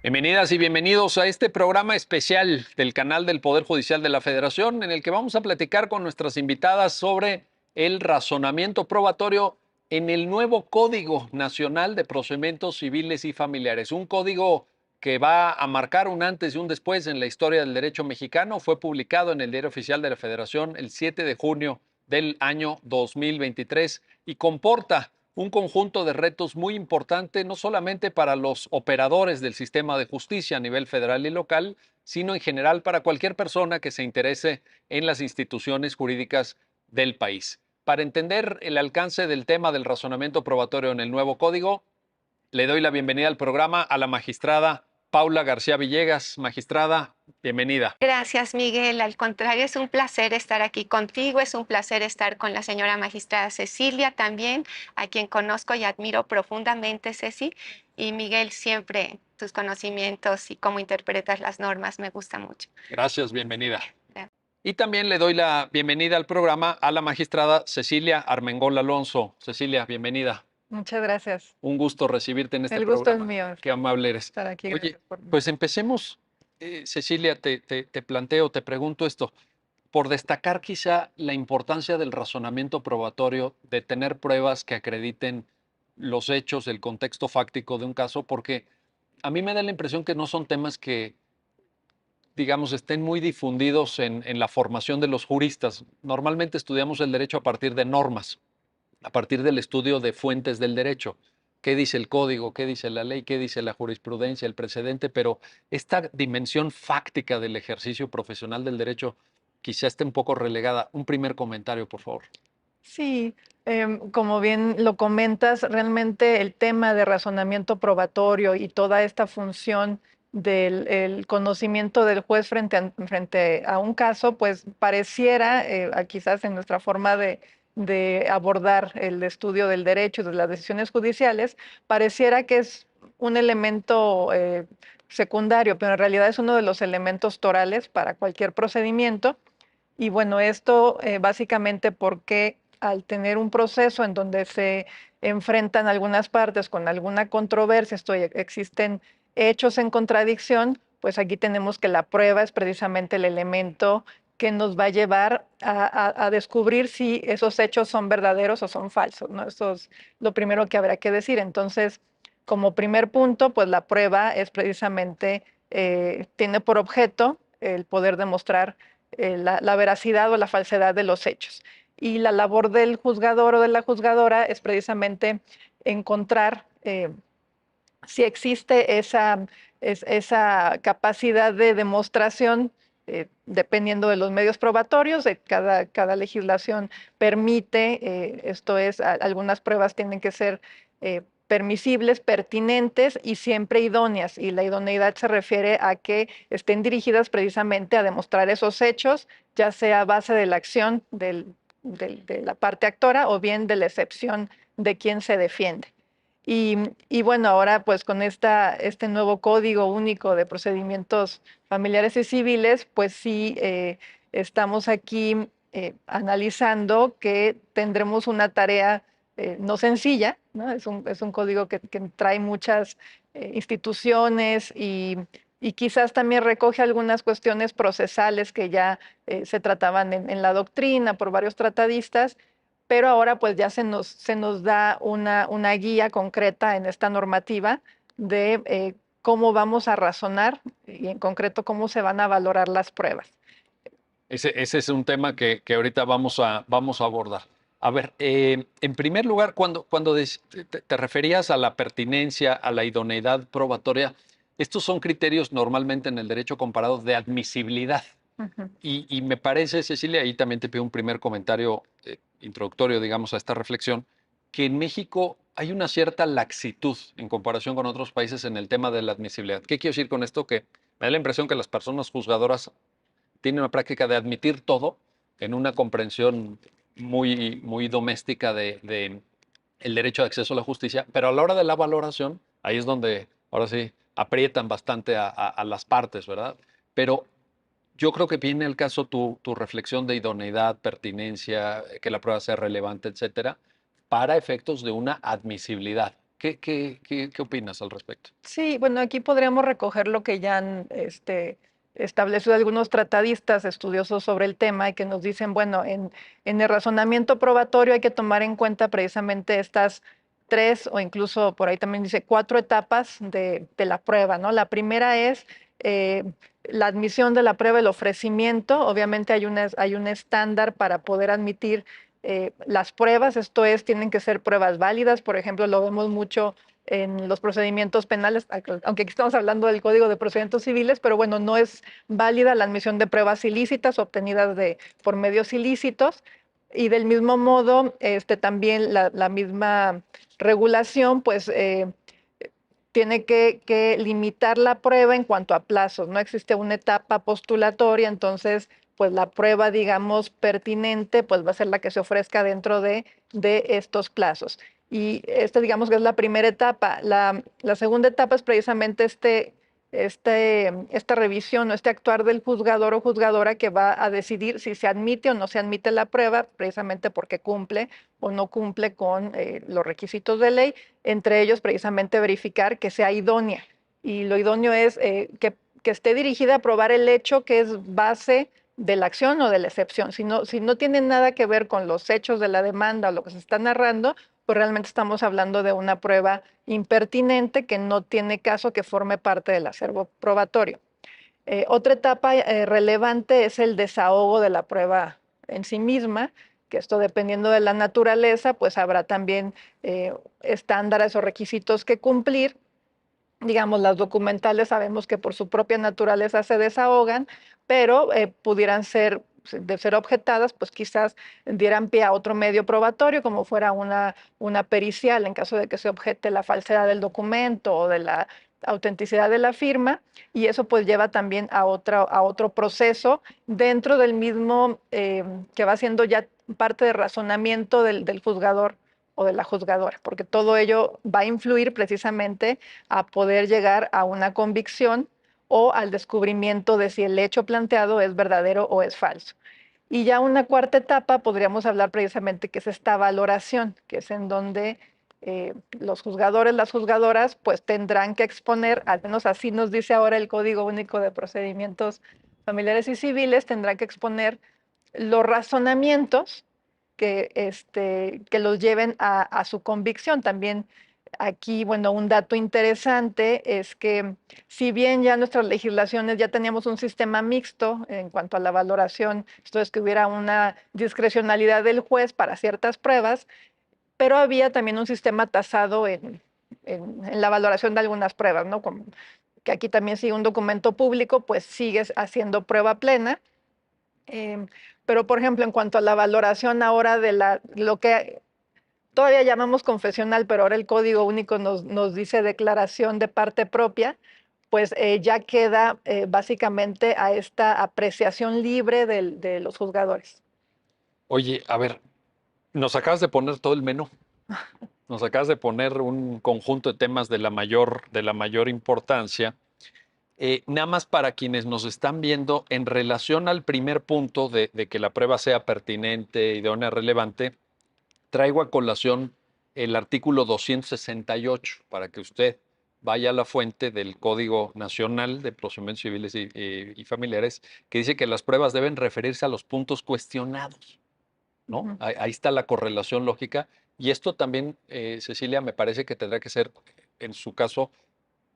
Bienvenidas y bienvenidos a este programa especial del canal del Poder Judicial de la Federación, en el que vamos a platicar con nuestras invitadas sobre el razonamiento probatorio en el nuevo Código Nacional de Procedimientos Civiles y Familiares. Un código que va a marcar un antes y un después en la historia del derecho mexicano. Fue publicado en el Diario Oficial de la Federación el 7 de junio del año 2023 y comporta un conjunto de retos muy importante, no solamente para los operadores del sistema de justicia a nivel federal y local, sino en general para cualquier persona que se interese en las instituciones jurídicas del país. Para entender el alcance del tema del razonamiento probatorio en el nuevo código, le doy la bienvenida al programa a la magistrada Paula García Villegas. Magistrada, bienvenida. Gracias, Miguel. Al contrario, es un placer estar aquí contigo. Es un placer estar con la señora magistrada Cecilia también, a quien conozco y admiro profundamente, Ceci. Y Miguel, siempre tus conocimientos y cómo interpretas las normas me gusta mucho. Gracias, bienvenida. Gracias. Y también le doy la bienvenida al programa a la magistrada Cecilia Armengol Alonso. Cecilia, bienvenida. Muchas gracias. Un gusto recibirte en este El gusto es programa. mío Qué amable eres. estar aquí. Oye, Gracias por pues empecemos. Cecilia, te planteo, te pregunto esto, por destacar quizá la importancia del razonamiento probatorio, de tener pruebas que acrediten los hechos, el contexto fáctico de un caso, porque a mí me da la impresión que no son temas que, digamos, estén muy difundidos en la formación de los juristas. Normalmente estudiamos el derecho a partir de normas, a partir del estudio de fuentes del derecho. ¿Qué dice el código? ¿Qué dice la ley? ¿Qué dice la jurisprudencia, el precedente? Pero esta dimensión fáctica del ejercicio profesional del derecho quizá esté un poco relegada. Un primer comentario, por favor. Sí, como bien lo comentas, realmente el tema de razonamiento probatorio y toda esta función del el conocimiento del juez frente a un caso, pues pareciera, quizás en nuestra forma de abordar el estudio del derecho y de las decisiones judiciales, pareciera que es un elemento secundario, pero en realidad es uno de los elementos torales para cualquier procedimiento. Y bueno, esto básicamente porque al tener un proceso en donde se enfrentan algunas partes con alguna controversia, existen hechos en contradicción, pues aquí tenemos que la prueba es precisamente el elemento que nos va a llevar a descubrir si esos hechos son verdaderos o son falsos, ¿no? Eso es lo primero que habrá que decir. Entonces, como primer punto, pues la prueba es precisamente, tiene por objeto el poder demostrar la veracidad o la falsedad de los hechos. Y la labor del juzgador o de la juzgadora es precisamente encontrar si existe esa capacidad de demostración, dependiendo de los medios probatorios, cada legislación permite, esto es, algunas pruebas tienen que ser permisibles, pertinentes y siempre idóneas. Y la idoneidad se refiere a que estén dirigidas precisamente a demostrar esos hechos, ya sea a base de la acción de la parte actora o bien de la excepción de quien se defiende. Y bueno, ahora pues con este nuevo Código Único de Procedimientos Familiares y Civiles, pues sí estamos aquí analizando que tendremos una tarea no sencilla, ¿no? Es un código que trae muchas instituciones y quizás también recoge algunas cuestiones procesales que ya se trataban en la doctrina por varios tratadistas, pero ahora pues ya se nos da una guía concreta en esta normativa de cómo vamos a razonar y en concreto cómo se van a valorar las pruebas. Ese es un tema que ahorita vamos a abordar. A ver, en primer lugar, cuando te referías a la pertinencia, a la idoneidad probatoria, estos son criterios normalmente en el derecho comparado de admisibilidad. Ujú. Y me parece, Cecilia, ahí también te pido un primer comentario introductorio, digamos, a esta reflexión, que en México hay una cierta laxitud en comparación con otros países en el tema de la admisibilidad. ¿Qué quiero decir con esto? Que me da la impresión que las personas juzgadoras tienen una práctica de admitir todo en una comprensión muy doméstica de el derecho de acceso a la justicia, pero a la hora de la valoración, ahí es donde, ahora sí, aprietan bastante a las partes, ¿verdad? Pero yo creo que viene el caso tu reflexión de idoneidad, pertinencia, que la prueba sea relevante, etcétera, para efectos de una admisibilidad, ¿Qué opinas al respecto? Sí, bueno, aquí podríamos recoger lo que ya han establecido algunos tratadistas estudiosos sobre el tema y que nos dicen, bueno, en el razonamiento probatorio hay que tomar en cuenta precisamente estas tres o incluso por ahí también dice cuatro etapas de la prueba, ¿no? La primera es eh, la admisión de la prueba, el ofrecimiento. Obviamente hay un estándar para poder admitir las pruebas, esto es, tienen que ser pruebas válidas, por ejemplo, lo vemos mucho en los procedimientos penales, aunque aquí estamos hablando del Código de Procedimientos Civiles, pero bueno, no es válida la admisión de pruebas ilícitas obtenidas por medios ilícitos. Y del mismo modo, también la misma regulación, pues tiene que limitar la prueba en cuanto a plazos. No existe una etapa postulatoria, entonces, pues la prueba, digamos, pertinente, pues va a ser la que se ofrezca dentro de estos plazos. Y esta, digamos que es la primera etapa. La segunda etapa es precisamente esta revisión o este actuar del juzgador o juzgadora que va a decidir si se admite o no se admite la prueba, precisamente porque cumple o no cumple con los requisitos de ley, entre ellos precisamente verificar que sea idónea. Y lo idóneo es que esté dirigida a probar el hecho que es base de la acción o de la excepción. Si no tiene nada que ver con los hechos de la demanda o lo que se está narrando, pues realmente estamos hablando de una prueba impertinente que no tiene caso que forme parte del acervo probatorio. Otra etapa relevante es el desahogo de la prueba en sí misma, que esto dependiendo de la naturaleza, pues habrá también estándares o requisitos que cumplir. Digamos, las documentales sabemos que por su propia naturaleza se desahogan, pero pudieran ser, de ser objetadas, pues quizás dieran pie a otro medio probatorio, como fuera una pericial, en caso de que se objete la falsedad del documento o de la autenticidad de la firma, y eso pues lleva también a otro proceso dentro del mismo, que va siendo ya parte de razonamiento del juzgador o de la juzgadora, porque todo ello va a influir precisamente a poder llegar a una convicción o al descubrimiento de si el hecho planteado es verdadero o es falso. Y ya una cuarta etapa podríamos hablar precisamente que es esta valoración, que es en donde los juzgadores, las juzgadoras, pues tendrán que exponer, al menos así nos dice ahora el Código Único de Procedimientos Familiares y Civiles, tendrán que exponer los razonamientos que los lleven a su convicción. También aquí, bueno, un dato interesante es que si bien ya nuestras legislaciones ya teníamos un sistema mixto en cuanto a la valoración, esto es que hubiera una discrecionalidad del juez para ciertas pruebas, pero había también un sistema tasado en la valoración de algunas pruebas, ¿no? Como que aquí también sigue un documento público, pues sigues haciendo prueba plena. Em, pero, por ejemplo, en cuanto a la valoración ahora de lo que todavía llamamos confesional, pero ahora el Código Único nos dice declaración de parte propia, pues ya queda básicamente a esta apreciación libre de los juzgadores. Oye, a ver, nos acabas de poner todo el menú. Nos acabas de poner un conjunto de temas de la mayor importancia. Nada más para quienes nos están viendo, en relación al primer punto de que la prueba sea pertinente, idónea, relevante, traigo a colación el artículo 268 para que usted vaya a la fuente del Código Nacional de Procedimientos Civiles y Familiares, que dice que las pruebas deben referirse a los puntos cuestionados, ¿no? Ujú. Ahí está la correlación lógica. Y esto también, Cecilia, me parece que tendrá que ser, en su caso,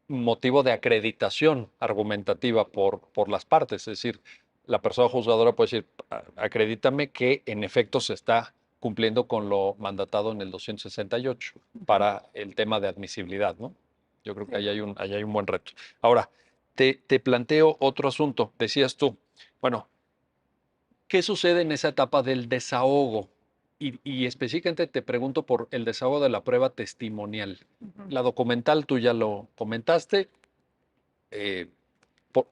motivo de acreditación argumentativa por las partes. Es decir, la persona juzgadora puede decir, acredítame que en efecto se está cumpliendo con lo mandatado en el 268 para el tema de admisibilidad, ¿no? Yo creo que Sí. ahí hay un buen reto. Ahora, te planteo otro asunto. Decías tú, bueno, ¿qué sucede en esa etapa del desahogo? Y específicamente te pregunto por el desahogo de la prueba testimonial. Ujú. La documental, tú ya lo comentaste, eh,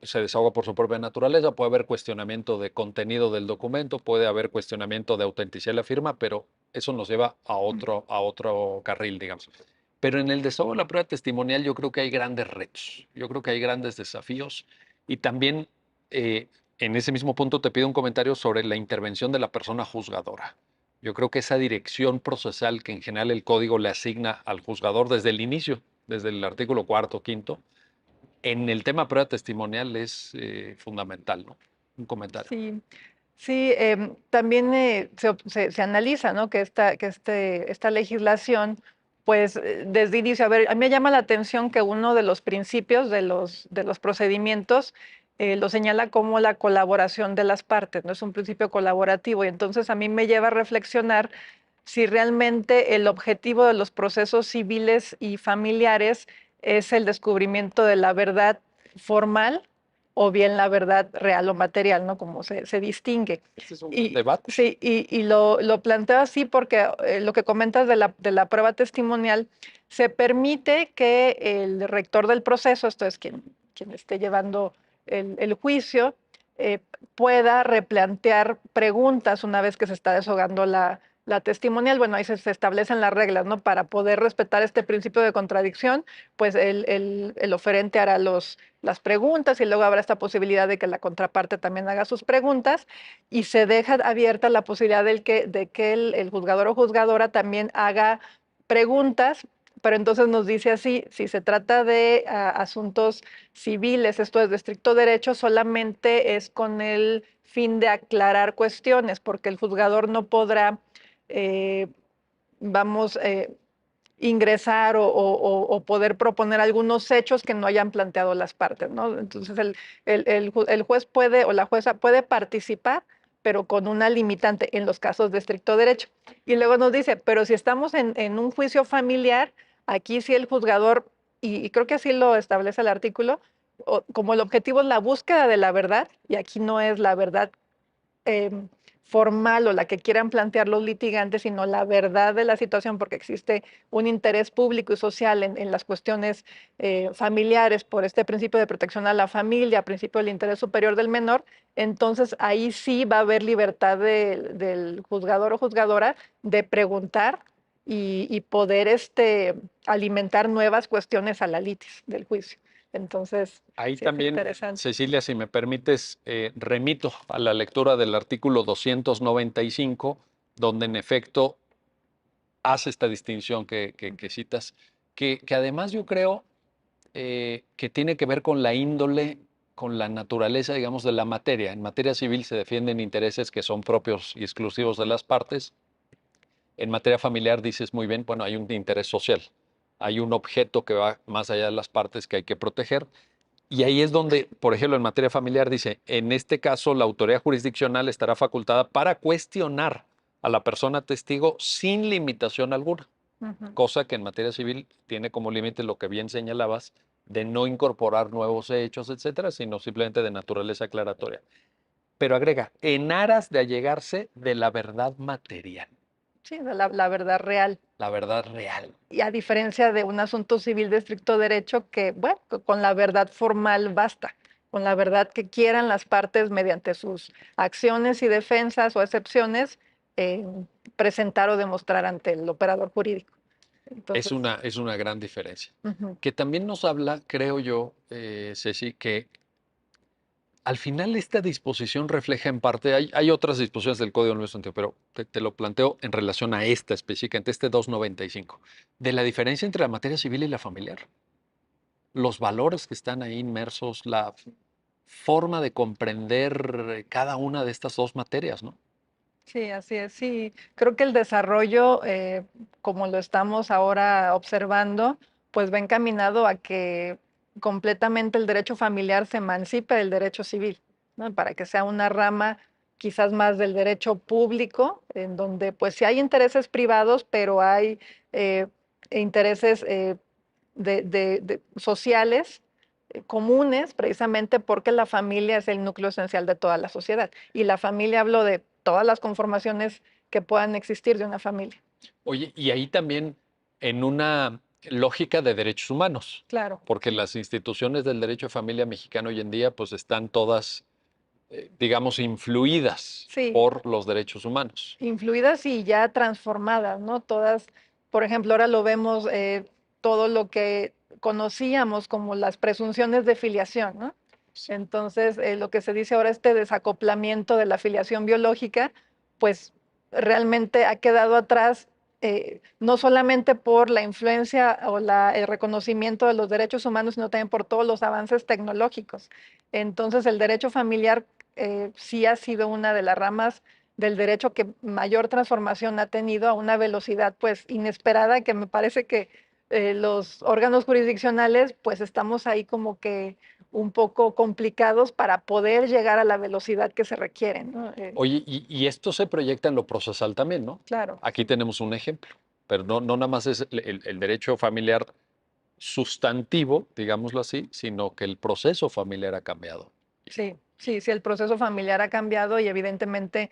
se desahoga por su propia naturaleza, puede haber cuestionamiento de contenido del documento, puede haber cuestionamiento de autenticidad de la firma, pero eso nos lleva a otro carril, digamos. Pero en el desahogo de la prueba testimonial yo creo que hay grandes retos, yo creo que hay grandes desafíos y también en ese mismo punto te pido un comentario sobre la intervención de la persona juzgadora. Yo creo que esa dirección procesal que en general el código le asigna al juzgador desde el inicio, desde el artículo cuarto, quinto, en el tema prueba testimonial es fundamental, ¿no? Un comentario. Sí, sí, también se analiza, ¿no? Que esta legislación, pues desde inicio, a ver, a mí me llama la atención que uno de los principios de los procedimientos lo señala como la colaboración de las partes, ¿no? Es un principio colaborativo y entonces a mí me lleva a reflexionar si realmente el objetivo de los procesos civiles y familiares es el descubrimiento de la verdad formal o bien la verdad real o material, ¿no? Como se distingue. Este es un debate. Sí, y lo planteo así porque lo que comentas de la prueba testimonial, se permite que el rector del proceso, esto es quien esté llevando el juicio, eh, pueda replantear preguntas una vez que se está deshogando la testimonial. Bueno, ahí se establecen las reglas, ¿no? Para poder respetar este principio de contradicción, pues el oferente hará las preguntas y luego habrá esta posibilidad de que la contraparte también haga sus preguntas y se deja abierta la posibilidad de que el juzgador o juzgadora también haga preguntas, pero entonces nos dice así, si se trata de asuntos civiles, esto es de estricto derecho, solamente es con el fin de aclarar cuestiones, porque el juzgador no podrá, eh, vamos, ingresar o poder proponer algunos hechos que no hayan planteado las partes, ¿no? Entonces el juez puede o la jueza puede participar, pero con una limitante en los casos de estricto derecho. Y luego nos dice, pero si estamos en un juicio familiar, aquí sí el juzgador, y creo que así lo establece el artículo, como el objetivo es la búsqueda de la verdad, y aquí no es la verdad formal o la que quieran plantear los litigantes, sino la verdad de la situación, porque existe un interés público y social en las cuestiones familiares por este principio de protección a la familia, principio del interés superior del menor, entonces ahí sí va a haber libertad del juzgador o juzgadora de preguntar y poder alimentar nuevas cuestiones a la litis del juicio. Entonces, Ahí sí es también, interesante. Cecilia, si me permites, remito a la lectura del artículo 295, donde en efecto hace esta distinción que citas, que además yo creo que tiene que ver con la índole, con la naturaleza, digamos, de la materia. En materia civil se defienden intereses que son propios y exclusivos de las partes. En materia familiar dices muy bien, bueno, hay un interés social, hay un objeto que va más allá de las partes que hay que proteger. Y ahí es donde, por ejemplo, en materia familiar dice, en este caso la autoridad jurisdiccional estará facultada para cuestionar a la persona testigo sin limitación alguna, cosa que en materia civil tiene como límite lo que bien señalabas, de no incorporar nuevos hechos, etcétera, sino simplemente de naturaleza aclaratoria. Pero agrega, en aras de allegarse de la verdad material, Sí, de la verdad real. la verdad real. Y a diferencia de un asunto civil de estricto derecho que, bueno, con la verdad formal basta, con la verdad que quieran las partes mediante sus acciones y defensas o excepciones, eh, presentar o demostrar ante el operador jurídico. Entonces, Es una gran diferencia. ujú, Que también nos habla, creo yo, Ceci, que al final esta disposición refleja en parte, hay otras disposiciones del Código Nuevo Santiago, pero te lo planteo en relación a esta específicamente, este 295, de la diferencia entre la materia civil y la familiar. Los valores que están ahí inmersos, la forma de comprender cada una de estas dos materias, ¿no? sí, así es. Sí, creo que el desarrollo, como lo estamos ahora observando, pues va encaminado a que completamente el derecho familiar se emancipe del derecho civil, ¿no? Para que sea una rama quizás más del derecho público, en donde pues sí hay intereses privados, pero hay eh, intereses sociales comunes, precisamente porque la familia es el núcleo esencial de toda la sociedad. Y la familia, hablo de todas las conformaciones que puedan existir de una familia. Oye, y ahí también en una lógica de derechos humanos, Claro, porque las instituciones del derecho de familia mexicano hoy en día pues están todas, digamos, influidas sí, por los derechos humanos. influidas y ya transformadas, ¿no? Todas, por ejemplo, ahora lo vemos, todo lo que conocíamos como las presunciones de filiación, ¿no? Entonces, lo que se dice ahora, este desacoplamiento de la filiación biológica, pues realmente ha quedado atrás, no solamente por la influencia o el reconocimiento de los derechos humanos, sino también por todos los avances tecnológicos. Entonces, el derecho familiar sí ha sido una de las ramas del derecho que mayor transformación ha tenido a una velocidad pues inesperada, que me parece que los órganos jurisdiccionales pues estamos ahí como que un poco complicados para poder llegar a la velocidad que se requiere, ¿no? Oye, y esto se proyecta en lo procesal también, ¿no? Claro. Aquí tenemos un ejemplo, pero no nada más es el derecho familiar sustantivo, digámoslo así, sino que el proceso familiar ha cambiado. Sí, sí, sí, el proceso familiar ha cambiado y evidentemente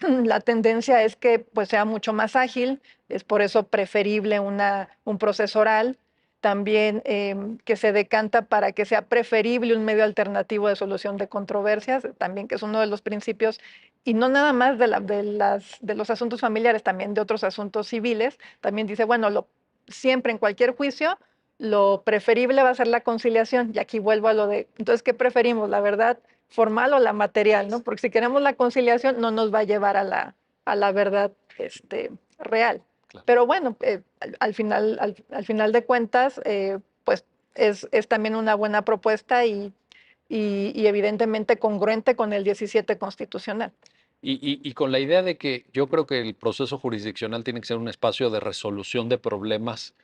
la tendencia es que pues sea mucho más ágil, es por eso preferible un proceso oral, también que se decanta para que sea preferible un medio alternativo de solución de controversias, también que es uno de los principios, y no nada más de los asuntos familiares, también de otros asuntos civiles, también dice, bueno, siempre en cualquier juicio lo preferible va a ser la conciliación. Y aquí vuelvo a lo de, entonces, ¿qué preferimos? ¿La verdad formal o la material? ¿No? Porque si queremos la conciliación, no nos va a llevar a la verdad real. Claro. Pero bueno, al final de cuentas, pues es también una buena propuesta y evidentemente congruente con el 17 constitucional. Y con la idea de que yo creo que el proceso jurisdiccional tiene que ser un espacio de resolución de problemas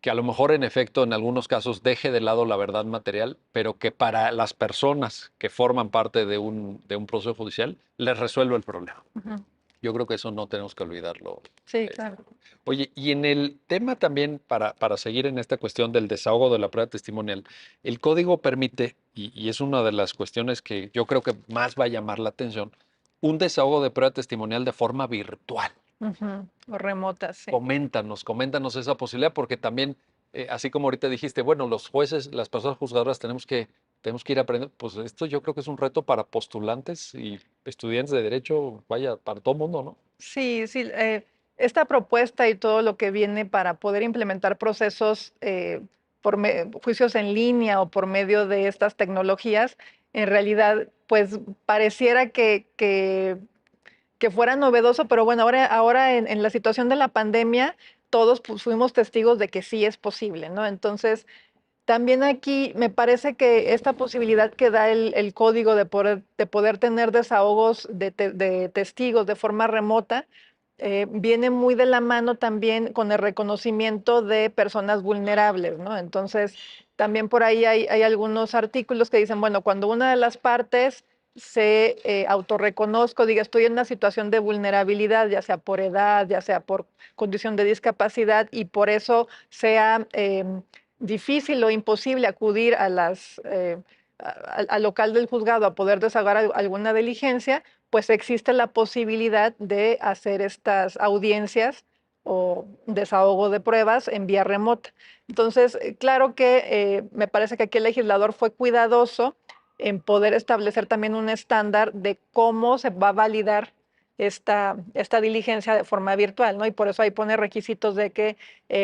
que a lo mejor en efecto en algunos casos deje de lado la verdad material, pero que para las personas que forman parte de un proceso judicial les resuelva el problema. Ujú. Yo creo que eso no tenemos que olvidarlo. Sí, claro. Oye, y en el tema también, para seguir en esta cuestión del desahogo de la prueba testimonial, el código permite, y es una de las cuestiones que yo creo que más va a llamar la atención, un desahogo de prueba testimonial de forma virtual. Ujú. O remotas, sí. Coméntanos esa posibilidad, porque también, así como ahorita dijiste, bueno, los jueces, las personas juzgadoras tenemos que ir aprendiendo, pues esto yo creo que es un reto para postulantes y estudiantes de derecho, vaya, para todo el mundo, ¿no? Sí, sí, esta propuesta y todo lo que viene para poder implementar procesos juicios en línea o por medio de estas tecnologías, en realidad, pues pareciera que fuera novedoso, pero bueno, ahora en la situación de la pandemia, todos pues, fuimos testigos de que sí es posible, ¿no? Entonces, también aquí me parece que esta posibilidad que da el código de poder tener desahogos de testigos de forma remota, viene muy de la mano también con el reconocimiento de personas vulnerables, ¿no? Entonces, también por ahí hay algunos artículos que dicen, bueno, cuando una de las partes se autorreconozco, diga, estoy en una situación de vulnerabilidad, ya sea por edad, ya sea por condición de discapacidad, y por eso sea difícil o imposible acudir al local del juzgado a poder desahogar alguna diligencia, pues existe la posibilidad de hacer estas audiencias o desahogo de pruebas en vía remota. Entonces, claro que me parece que aquí el legislador fue cuidadoso en poder establecer también un estándar de cómo se va a validar esta diligencia de forma virtual, ¿no? Y por eso ahí pone requisitos de que,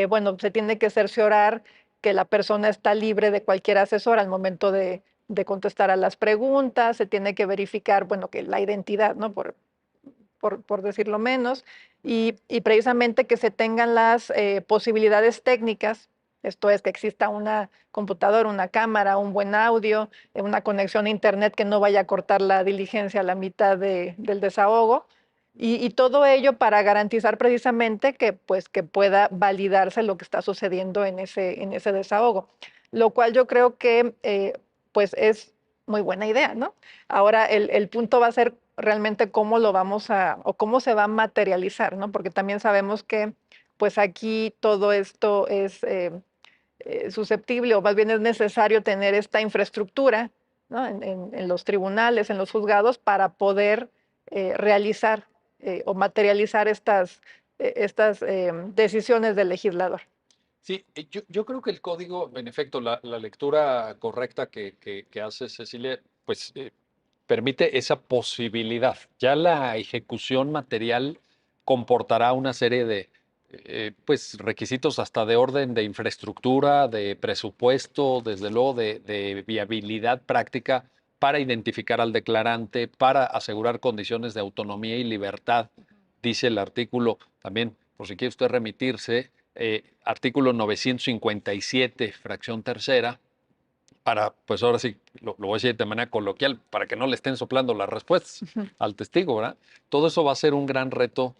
bueno, se tiene que cerciorar que la persona está libre de cualquier asesor al momento de contestar a las preguntas, se tiene que verificar, bueno, que la identidad, ¿no? Por decirlo menos, y precisamente que se tengan las posibilidades técnicas, esto es, que exista una computadora, una cámara, un buen audio, una conexión a internet que no vaya a cortar la diligencia a la mitad del desahogo, y todo ello para garantizar precisamente que, pues, que pueda validarse lo que está sucediendo en ese desahogo, lo cual yo creo que pues es muy buena idea, ¿no? Ahora el punto va a ser realmente cómo lo vamos o cómo se va a materializar, ¿no? Porque también sabemos que pues aquí todo esto es susceptible o más bien es necesario tener esta infraestructura, ¿no? En los tribunales, en los juzgados, para poder realizar o materializar estas decisiones del legislador. Sí, yo creo que el código, en efecto, la lectura correcta que hace Cecilia, pues permite esa posibilidad. Ya la ejecución material comportará una serie de pues, requisitos hasta de orden de infraestructura, de presupuesto, desde luego de viabilidad práctica para identificar al declarante, para asegurar condiciones de autonomía y libertad dice el artículo, también por si quiere usted remitirse, artículo 957, fracción tercera, para, pues ahora sí, lo voy a decir de manera coloquial, para que no le estén soplando las respuestas al testigo, ¿verdad? Todo eso va a ser un gran reto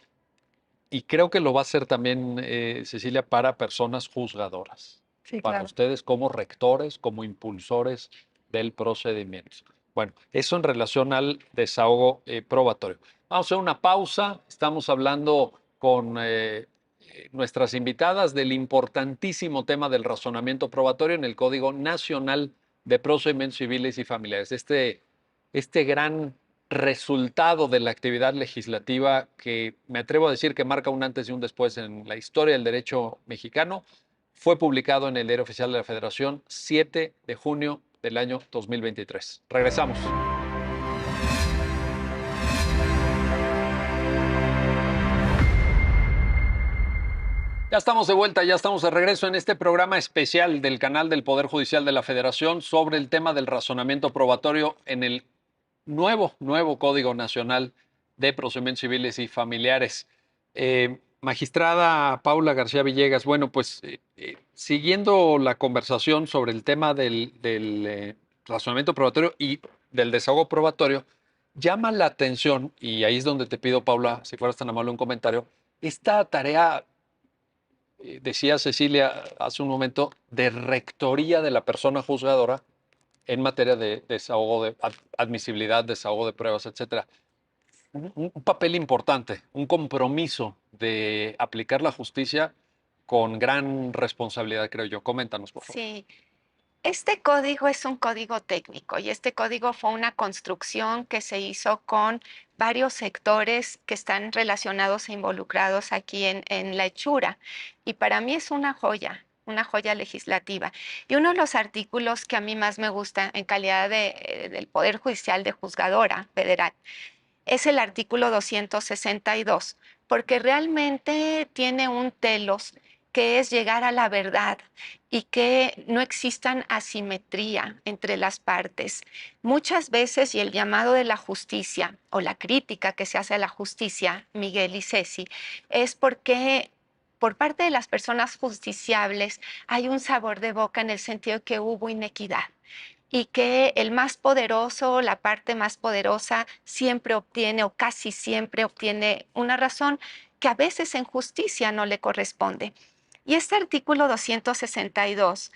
y creo que lo va a ser también, Cecilia, para personas juzgadoras, Sí, para claro. ustedes como rectores, como impulsores del procedimiento. Bueno, eso en relación al desahogo probatorio. Vamos a hacer una pausa. Estamos hablando con nuestras invitadas del importantísimo tema del razonamiento probatorio en el Código Nacional de Procedimientos Civiles y Familiares. Este gran resultado de la actividad legislativa que me atrevo a decir que marca un antes y un después en la historia del derecho mexicano, fue publicado en el Diario Oficial de la Federación 7 de junio del año 2023. Regresamos. Ya estamos de vuelta, ya estamos de regreso en este programa especial del canal del Poder Judicial de la Federación sobre el tema del razonamiento probatorio en el nuevo Código Nacional de Procedimientos Civiles y Familiares. Magistrada Paula García Villegas, bueno, pues siguiendo la conversación sobre el tema del razonamiento probatorio y del desahogo probatorio, llama la atención, y ahí es donde te pido, Paula, si fueras tan amable un comentario, esta tarea, decía Cecilia hace un momento, de rectoría de la persona juzgadora en materia de desahogo de admisibilidad, desahogo de pruebas, etcétera. Un papel importante, un compromiso de aplicar la justicia con gran responsabilidad, creo yo. Coméntanos, por favor. Sí, este código es un código técnico y este código fue una construcción que se hizo con varios sectores que están relacionados e involucrados aquí en la hechura. Y para mí es una joya legislativa. Y uno de los artículos que a mí más me gusta en calidad del Poder Judicial de Juzgadora Federal es el artículo 262, porque realmente tiene un telos que es llegar a la verdad y que no existan asimetría entre las partes. Muchas veces, y el llamado de la justicia o la crítica que se hace a la justicia, Miguel y Ceci, es porque por parte de las personas justiciables hay un sabor de boca en el sentido que hubo inequidad y que el más poderoso, la parte más poderosa, siempre obtiene o casi siempre obtiene una razón que a veces en justicia no le corresponde. Y este artículo 262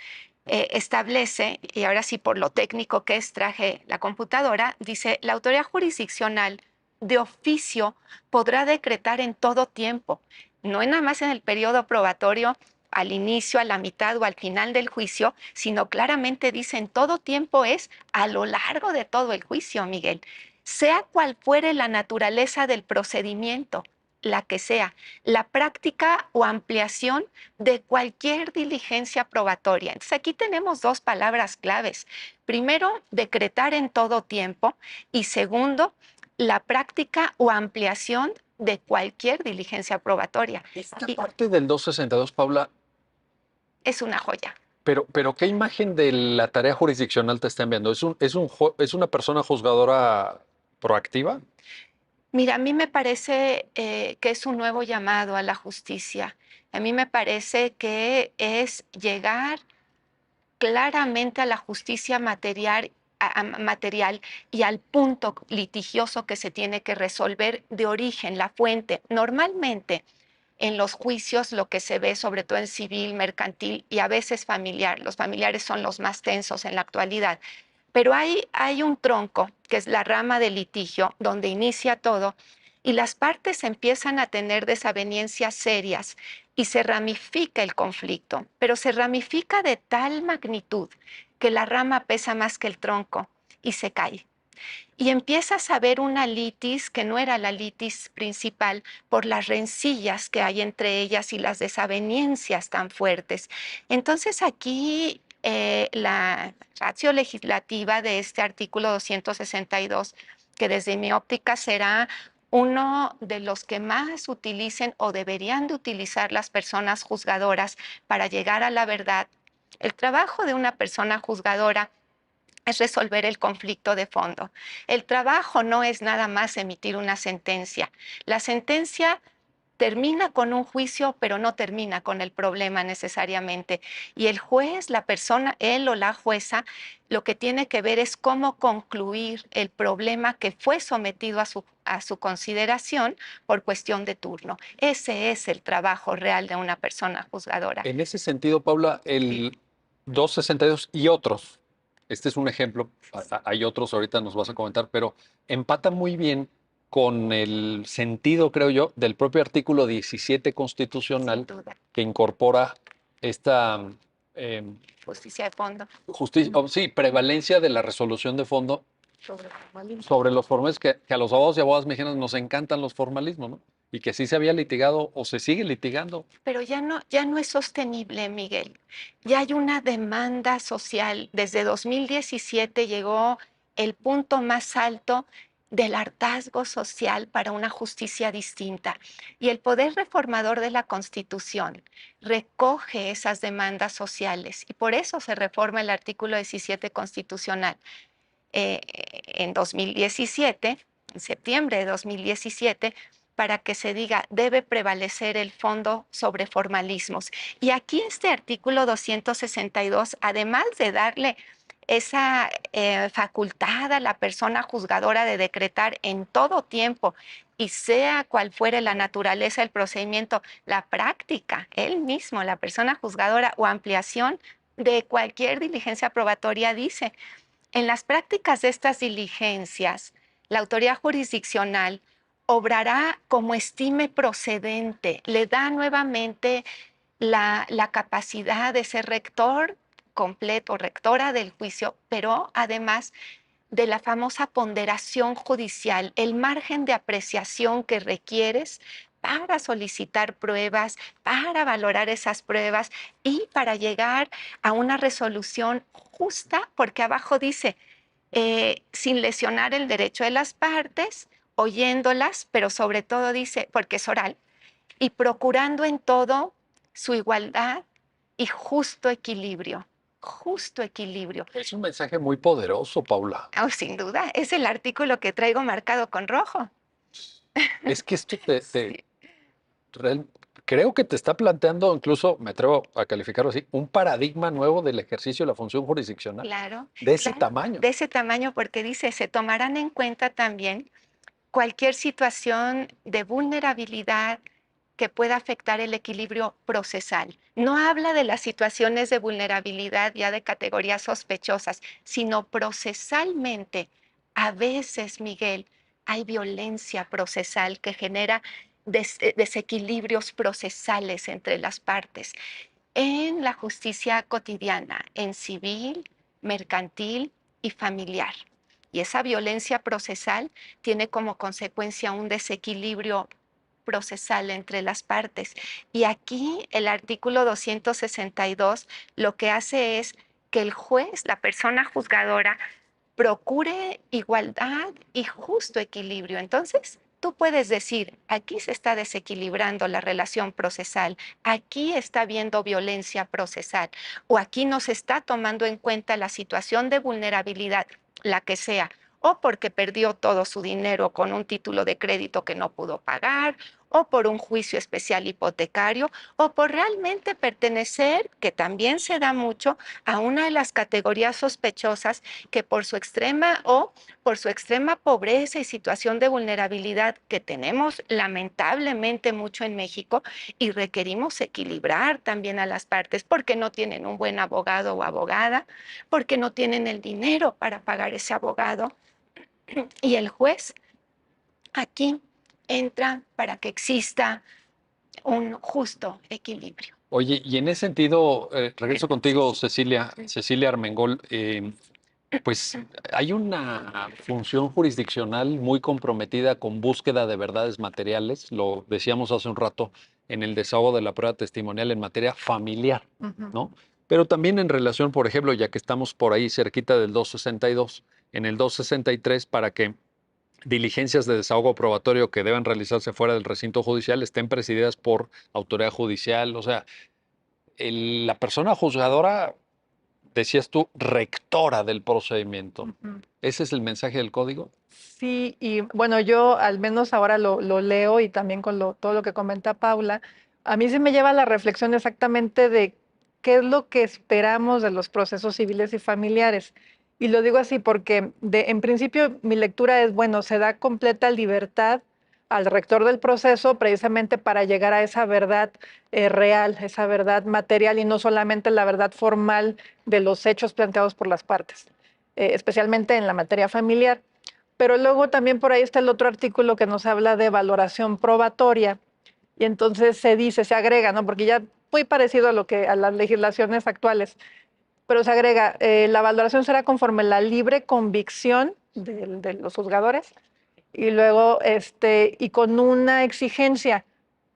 establece, y ahora sí por lo técnico que es, traje la computadora, dice, la autoridad jurisdiccional de oficio podrá decretar en todo tiempo, no nada más en el periodo probatorio, al inicio, a la mitad o al final del juicio, sino claramente dice en todo tiempo es a lo largo de todo el juicio, Miguel, sea cual fuere la naturaleza del procedimiento, la que sea, la práctica o ampliación de cualquier diligencia probatoria. Entonces aquí tenemos dos palabras claves. Primero, decretar en todo tiempo y segundo, la práctica o ampliación de cualquier diligencia probatoria. Esta parte del 262, Paula, Es una joya. pero ¿qué imagen de la tarea jurisdiccional te está enviando? ¿Es una persona juzgadora proactiva? Mira, a mí me parece que es un nuevo llamado a la justicia. A mí me parece que es llegar claramente a la justicia material y al punto litigioso que se tiene que resolver de origen, la fuente. Normalmente en los juicios lo que se ve, sobre todo en civil, mercantil y a veces familiar, los familiares son los más tensos en la actualidad, pero hay un tronco, que es la rama del litigio, donde inicia todo, y las partes empiezan a tener desavenencias serias y se ramifica el conflicto, pero se ramifica de tal magnitud que la rama pesa más que el tronco y se cae. Y empiezas a ver una litis que no era la litis principal por las rencillas que hay entre ellas y las desavenencias tan fuertes. Entonces aquí la ratio legislativa de este artículo 262, que desde mi óptica será uno de los que más utilicen o deberían de utilizar las personas juzgadoras para llegar a la verdad. El trabajo de una persona juzgadora es resolver el conflicto de fondo. El trabajo no es nada más emitir una sentencia. La sentencia termina con un juicio, pero no termina con el problema necesariamente. Y el juez, la persona, él o la jueza, lo que tiene que ver es cómo concluir el problema que fue sometido a su consideración por cuestión de turno. Ese es el trabajo real de una persona juzgadora. En ese sentido, Paula, el 262 y otros, este es un ejemplo, hay otros, ahorita nos vas a comentar, pero empata muy bien con el sentido, creo yo, del propio artículo 17 Sin constitucional duda, que incorpora esta eh, justicia de fondo. justicia, sí, prevalencia de la resolución de fondo Sobre el formalismo. sobre los formalismos, que a los abogados y abogadas mexicanos nos encantan los formalismos, ¿no? Y que sí se había litigado o se sigue litigando. Pero ya no es sostenible, Miguel. Ya hay una demanda social. Desde 2017 llegó el punto más alto del hartazgo social para una justicia distinta. Y el poder reformador de la Constitución recoge esas demandas sociales y por eso se reforma el artículo 17 constitucional. En 2017, en septiembre de 2017, para que se diga debe prevalecer el fondo sobre formalismos. Y aquí este artículo 262, además de darle esa facultad a la persona juzgadora de decretar en todo tiempo y sea cual fuere la naturaleza del procedimiento, la práctica, él mismo, la persona juzgadora o ampliación de cualquier diligencia probatoria, dice en las prácticas de estas diligencias, la autoridad jurisdiccional obrará como estime procedente, le da nuevamente la capacidad de ser rector completo, rectora del juicio, pero además de la famosa ponderación judicial, el margen de apreciación que requieres para solicitar pruebas, para valorar esas pruebas y para llegar a una resolución justa, porque abajo dice, sin lesionar el derecho de las partes, oyéndolas, pero sobre todo dice, porque es oral, y procurando en todo su igualdad y justo equilibrio. Justo equilibrio. Es un mensaje muy poderoso, Paula. Oh, sin duda, es el artículo que traigo marcado con rojo. Es que esto Sí, real- creo que te está planteando, incluso me atrevo a calificarlo así, un paradigma nuevo del ejercicio de la función jurisdiccional claro, de ese claro, tamaño. de ese tamaño, porque dice, se tomarán en cuenta también cualquier situación de vulnerabilidad que pueda afectar el equilibrio procesal. No habla de las situaciones de vulnerabilidad ya de categorías sospechosas, sino procesalmente. A veces, Miguel, hay violencia procesal que genera desequilibrios procesales entre las partes en la justicia cotidiana, en civil, mercantil y familiar. Y esa violencia procesal tiene como consecuencia un desequilibrio procesal entre las partes. Y aquí el artículo 262 lo que hace es que el juez, la persona juzgadora, procure igualdad y justo equilibrio. Entonces, tú puedes decir, aquí se está desequilibrando la relación procesal, aquí está habiendo violencia procesal o aquí no se está tomando en cuenta la situación de vulnerabilidad, la que sea, o porque perdió todo su dinero con un título de crédito que no pudo pagar, o por un juicio especial hipotecario, o por realmente pertenecer, que también se da mucho, a una de las categorías sospechosas que por su extrema pobreza y situación de vulnerabilidad que tenemos lamentablemente mucho en México y requerimos equilibrar también a las partes porque no tienen un buen abogado o abogada, porque no tienen el dinero para pagar ese abogado y el juez aquí entra para que exista un justo equilibrio. Oye, y en ese sentido, regreso contigo, Cecilia Armengol. Pues hay una función jurisdiccional muy comprometida con búsqueda de verdades materiales, lo decíamos hace un rato, en el desahogo de la prueba testimonial en materia familiar, ¿no? Pero también en relación, por ejemplo, ya que estamos por ahí cerquita del 262, en el 263, para que diligencias de desahogo probatorio que deban realizarse fuera del recinto judicial estén presididas por autoridad judicial. O sea, la persona juzgadora decías tú, rectora del procedimiento. Ujú. ¿Ese es el mensaje del código? Sí, y bueno, yo al menos ahora lo leo y también con todo lo que comenta Paula, a mí se me lleva a la reflexión exactamente de qué es lo que esperamos de los procesos civiles y familiares. Y lo digo así porque en principio mi lectura es, bueno, se da completa libertad al rector del proceso precisamente para llegar a esa verdad real, esa verdad material y no solamente la verdad formal de los hechos planteados por las partes, especialmente en la materia familiar. Pero luego también por ahí está el otro artículo que nos habla de valoración probatoria y entonces se dice, se agrega, ¿no? Porque ya muy parecido a lo que a las legislaciones actuales, pero se agrega, la valoración será conforme la libre convicción de los juzgadores y luego y con una exigencia,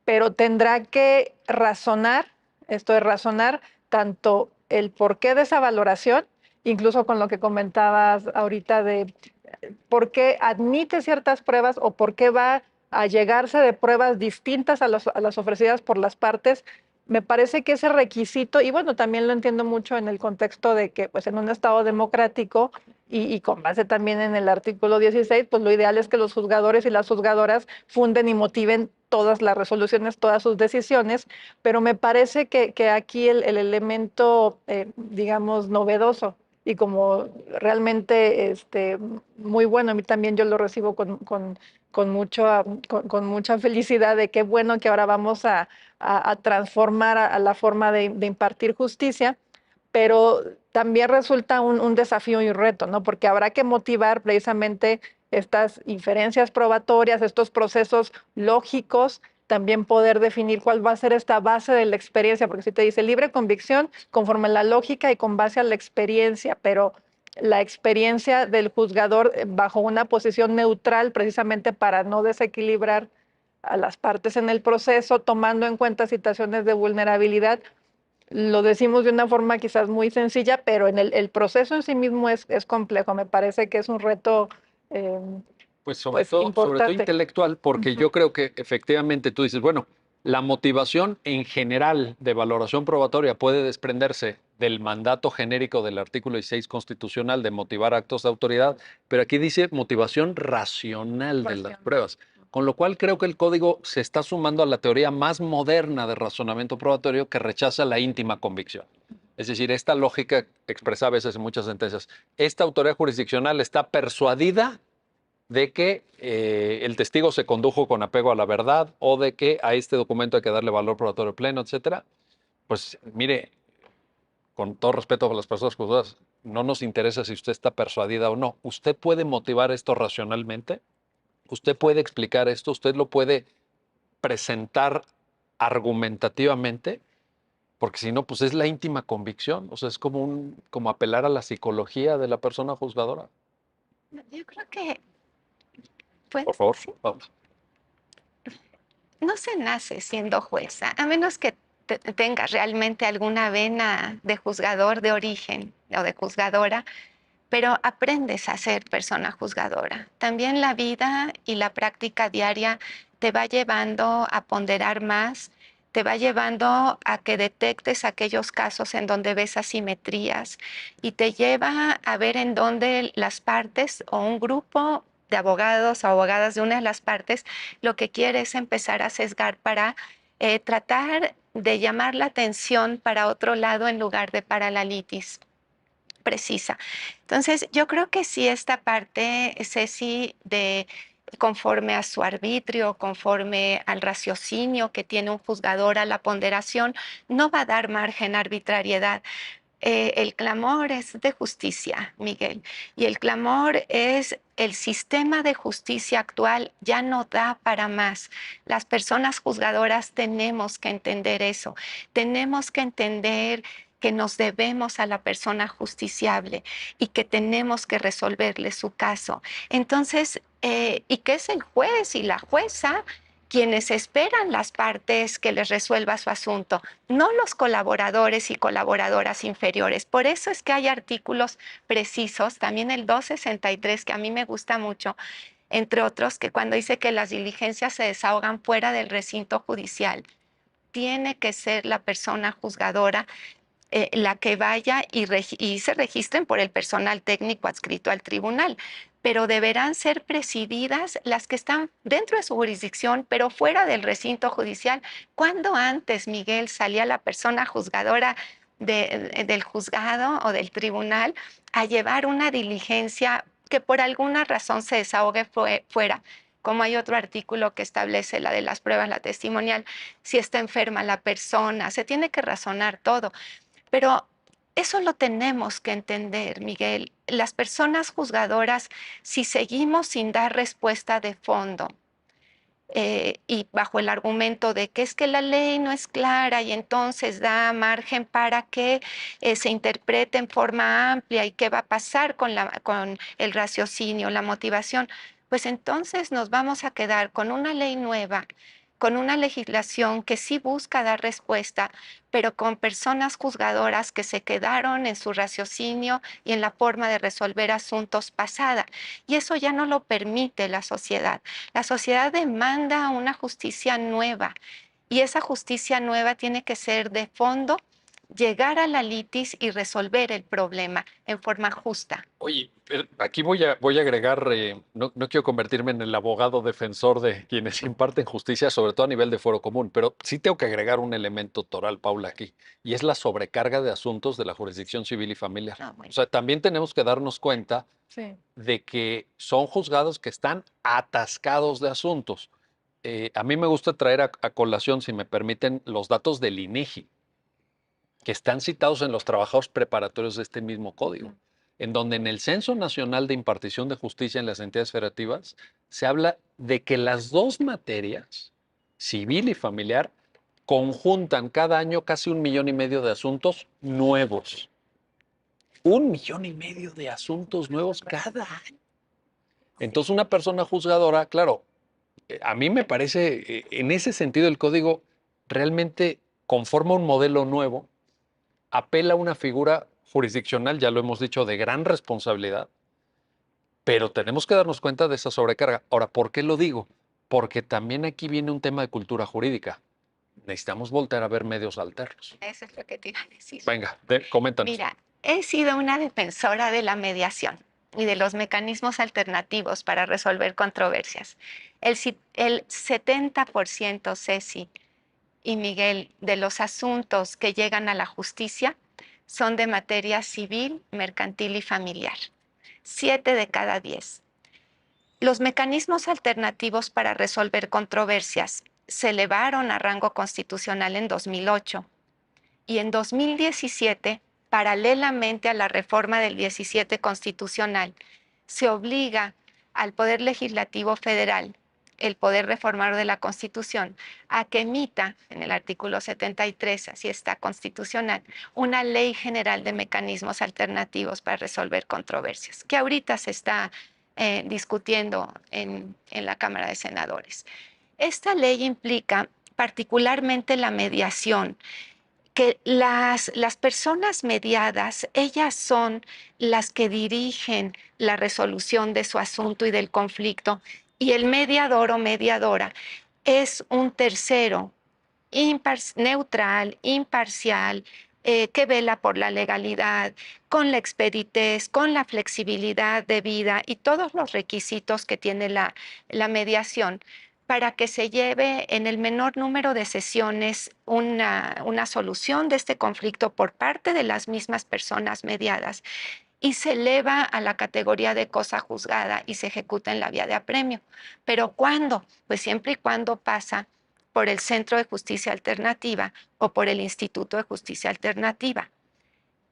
pero tendrá que razonar, esto es razonar tanto el porqué de esa valoración, incluso con lo que comentabas ahorita de por qué admite ciertas pruebas o por qué va a llegarse de pruebas distintas a las ofrecidas por las partes. Me parece que ese requisito, y bueno, también lo entiendo mucho en el contexto de que pues en un Estado democrático y con base también en el artículo 16, pues lo ideal es que los juzgadores y las juzgadoras funden y motiven todas las resoluciones, todas sus decisiones, pero me parece que aquí el elemento, digamos, novedoso y como realmente muy bueno. A mí también yo lo recibo con mucha felicidad de qué bueno que ahora vamos a transformar a la forma de impartir justicia, pero también resulta un desafío y un reto, ¿no? Porque habrá que motivar precisamente estas inferencias probatorias, estos procesos lógicos, también poder definir cuál va a ser esta base de la experiencia, porque si te dice libre convicción, conforme a la lógica y con base a la experiencia, pero la experiencia del juzgador bajo una posición neutral precisamente para no desequilibrar a las partes en el proceso, tomando en cuenta situaciones de vulnerabilidad. Lo decimos de una forma quizás muy sencilla, pero en el proceso en sí mismo es complejo. Me parece que es un reto eh, Pues pues sobre todo importante. intelectual, porque Ujú. yo creo que efectivamente tú dices, bueno, la motivación en general de valoración probatoria puede desprenderse del mandato genérico del artículo 16 constitucional de motivar actos de autoridad, pero aquí dice motivación racional de las Racional. pruebas, con lo cual creo que el código se está sumando a la teoría más moderna de razonamiento probatorio que rechaza la íntima convicción. Es decir, esta lógica expresada a veces en muchas sentencias, esta autoridad jurisdiccional está persuadida de que el testigo se condujo con apego a la verdad o de que a este documento hay que darle valor probatorio pleno, etcétera. Pues mire, con todo respeto a las personas juzgadas, no nos interesa si usted está persuadida o no. Usted puede motivar esto racionalmente, usted puede explicar esto, usted lo puede presentar argumentativamente, porque si no, pues es la íntima convicción, o sea, es como apelar a la psicología de la persona juzgadora. Yo creo que, pues, Por favor, sí, vamos. no se nace siendo jueza, a menos que tengas realmente alguna vena de juzgador de origen o de juzgadora, pero aprendes a ser persona juzgadora. También la vida y la práctica diaria te va llevando a ponderar más, te va llevando a que detectes aquellos casos en donde ves asimetrías y te lleva a ver en dónde las partes o un grupo de abogados o abogadas de una de las partes lo que quiere es empezar a sesgar para tratar de llamar la atención para otro lado en lugar de para la litis precisa. Entonces, yo creo que sí esta parte, Ceci, de conforme a su arbitrio, conforme al raciocinio que tiene un juzgador, a la ponderación, no va a dar margen a arbitrariedad. El clamor es de justicia, Miguel, y el clamor es el sistema de justicia actual ya no da para más. Las personas juzgadoras tenemos que entender eso, tenemos que entender que nos debemos a la persona justiciable y que tenemos que resolverle su caso. Entonces, y que es el juez y la jueza quienes esperan las partes que les resuelva su asunto, no los colaboradores y colaboradoras inferiores. Por eso es que hay artículos precisos, también el 263, que a mí me gusta mucho, entre otros, que cuando dice que las diligencias se desahogan fuera del recinto judicial, tiene que ser la persona juzgadora la que vaya y se registren por el personal técnico adscrito al tribunal, pero deberán ser presididas las que están dentro de su jurisdicción, pero fuera del recinto judicial. ¿Cuándo antes, Miguel, salía la persona juzgadora del juzgado o del tribunal a llevar una diligencia que por alguna razón se desahogue fuera? Como hay otro artículo que establece la de las pruebas, la testimonial, si está enferma la persona, se tiene que razonar todo. Pero eso lo tenemos que entender, Miguel. Las personas juzgadoras, si seguimos sin dar respuesta de fondo, y bajo el argumento de que es que la ley no es clara y entonces da margen para que se interprete en forma amplia y qué va a pasar con el raciocinio, la motivación, pues entonces nos vamos a quedar con una ley nueva, con una legislación que sí busca dar respuesta, pero con personas juzgadoras que se quedaron en su raciocinio y en la forma de resolver asuntos pasada. Y eso ya no lo permite la sociedad. La sociedad demanda una justicia nueva y esa justicia nueva tiene que ser de fondo, llegar a la litis y resolver el problema en forma justa. Oye, aquí voy a agregar, no quiero convertirme en el abogado defensor de quienes imparten justicia, sobre todo a nivel de foro común, pero sí tengo que agregar un elemento toral, Paula, aquí, y es la sobrecarga de asuntos de la jurisdicción civil y familiar. No, bueno. O sea, también tenemos que darnos cuenta Sí. de que son juzgados que están atascados de asuntos. A mí me gusta traer a colación, si me permiten, los datos del INEGI, que están citados en los trabajos preparatorios de este mismo código, en donde en el Censo Nacional de Impartición de Justicia en las entidades federativas se habla de que las dos materias, civil y familiar, conjuntan cada año casi 1,5 millones de asuntos nuevos. 1,5 millones de asuntos nuevos cada año. Entonces, una persona juzgadora, claro, a mí me parece, en ese sentido, el código realmente conforma un modelo nuevo, apela a una figura jurisdiccional, ya lo hemos dicho, de gran responsabilidad, pero tenemos que darnos cuenta de esa sobrecarga. Ahora, ¿por qué lo digo? Porque también aquí viene un tema de cultura jurídica. Necesitamos voltear a ver medios alternos. Eso es lo que te iba a decir. Venga, coméntanos. Mira, he sido una defensora de la mediación y de los mecanismos alternativos para resolver controversias. El 70%, Ceci y Miguel, de los asuntos que llegan a la justicia son de materia civil, mercantil y familiar. 7 de cada 10. Los mecanismos alternativos para resolver controversias se elevaron a rango constitucional en 2008 y en 2017, paralelamente a la reforma del 17 constitucional, se obliga al Poder Legislativo Federal, el Poder Reformador de la Constitución, a que emita, en el artículo 73, así está constitucional, una ley general de mecanismos alternativos para resolver controversias, que ahorita se está discutiendo en la Cámara de Senadores. Esta ley implica particularmente la mediación, que las personas mediadas, ellas son las que dirigen la resolución de su asunto y del conflicto, y el mediador o mediadora es un tercero neutral, imparcial, que vela por la legalidad, con la expeditez, con la flexibilidad debida y todos los requisitos que tiene la mediación, para que se lleve en el menor número de sesiones una solución de este conflicto por parte de las mismas personas mediadas, y se eleva a la categoría de cosa juzgada y se ejecuta en la vía de apremio. ¿Pero cuándo? Pues siempre y cuando pasa por el Centro de Justicia Alternativa o por el Instituto de Justicia Alternativa.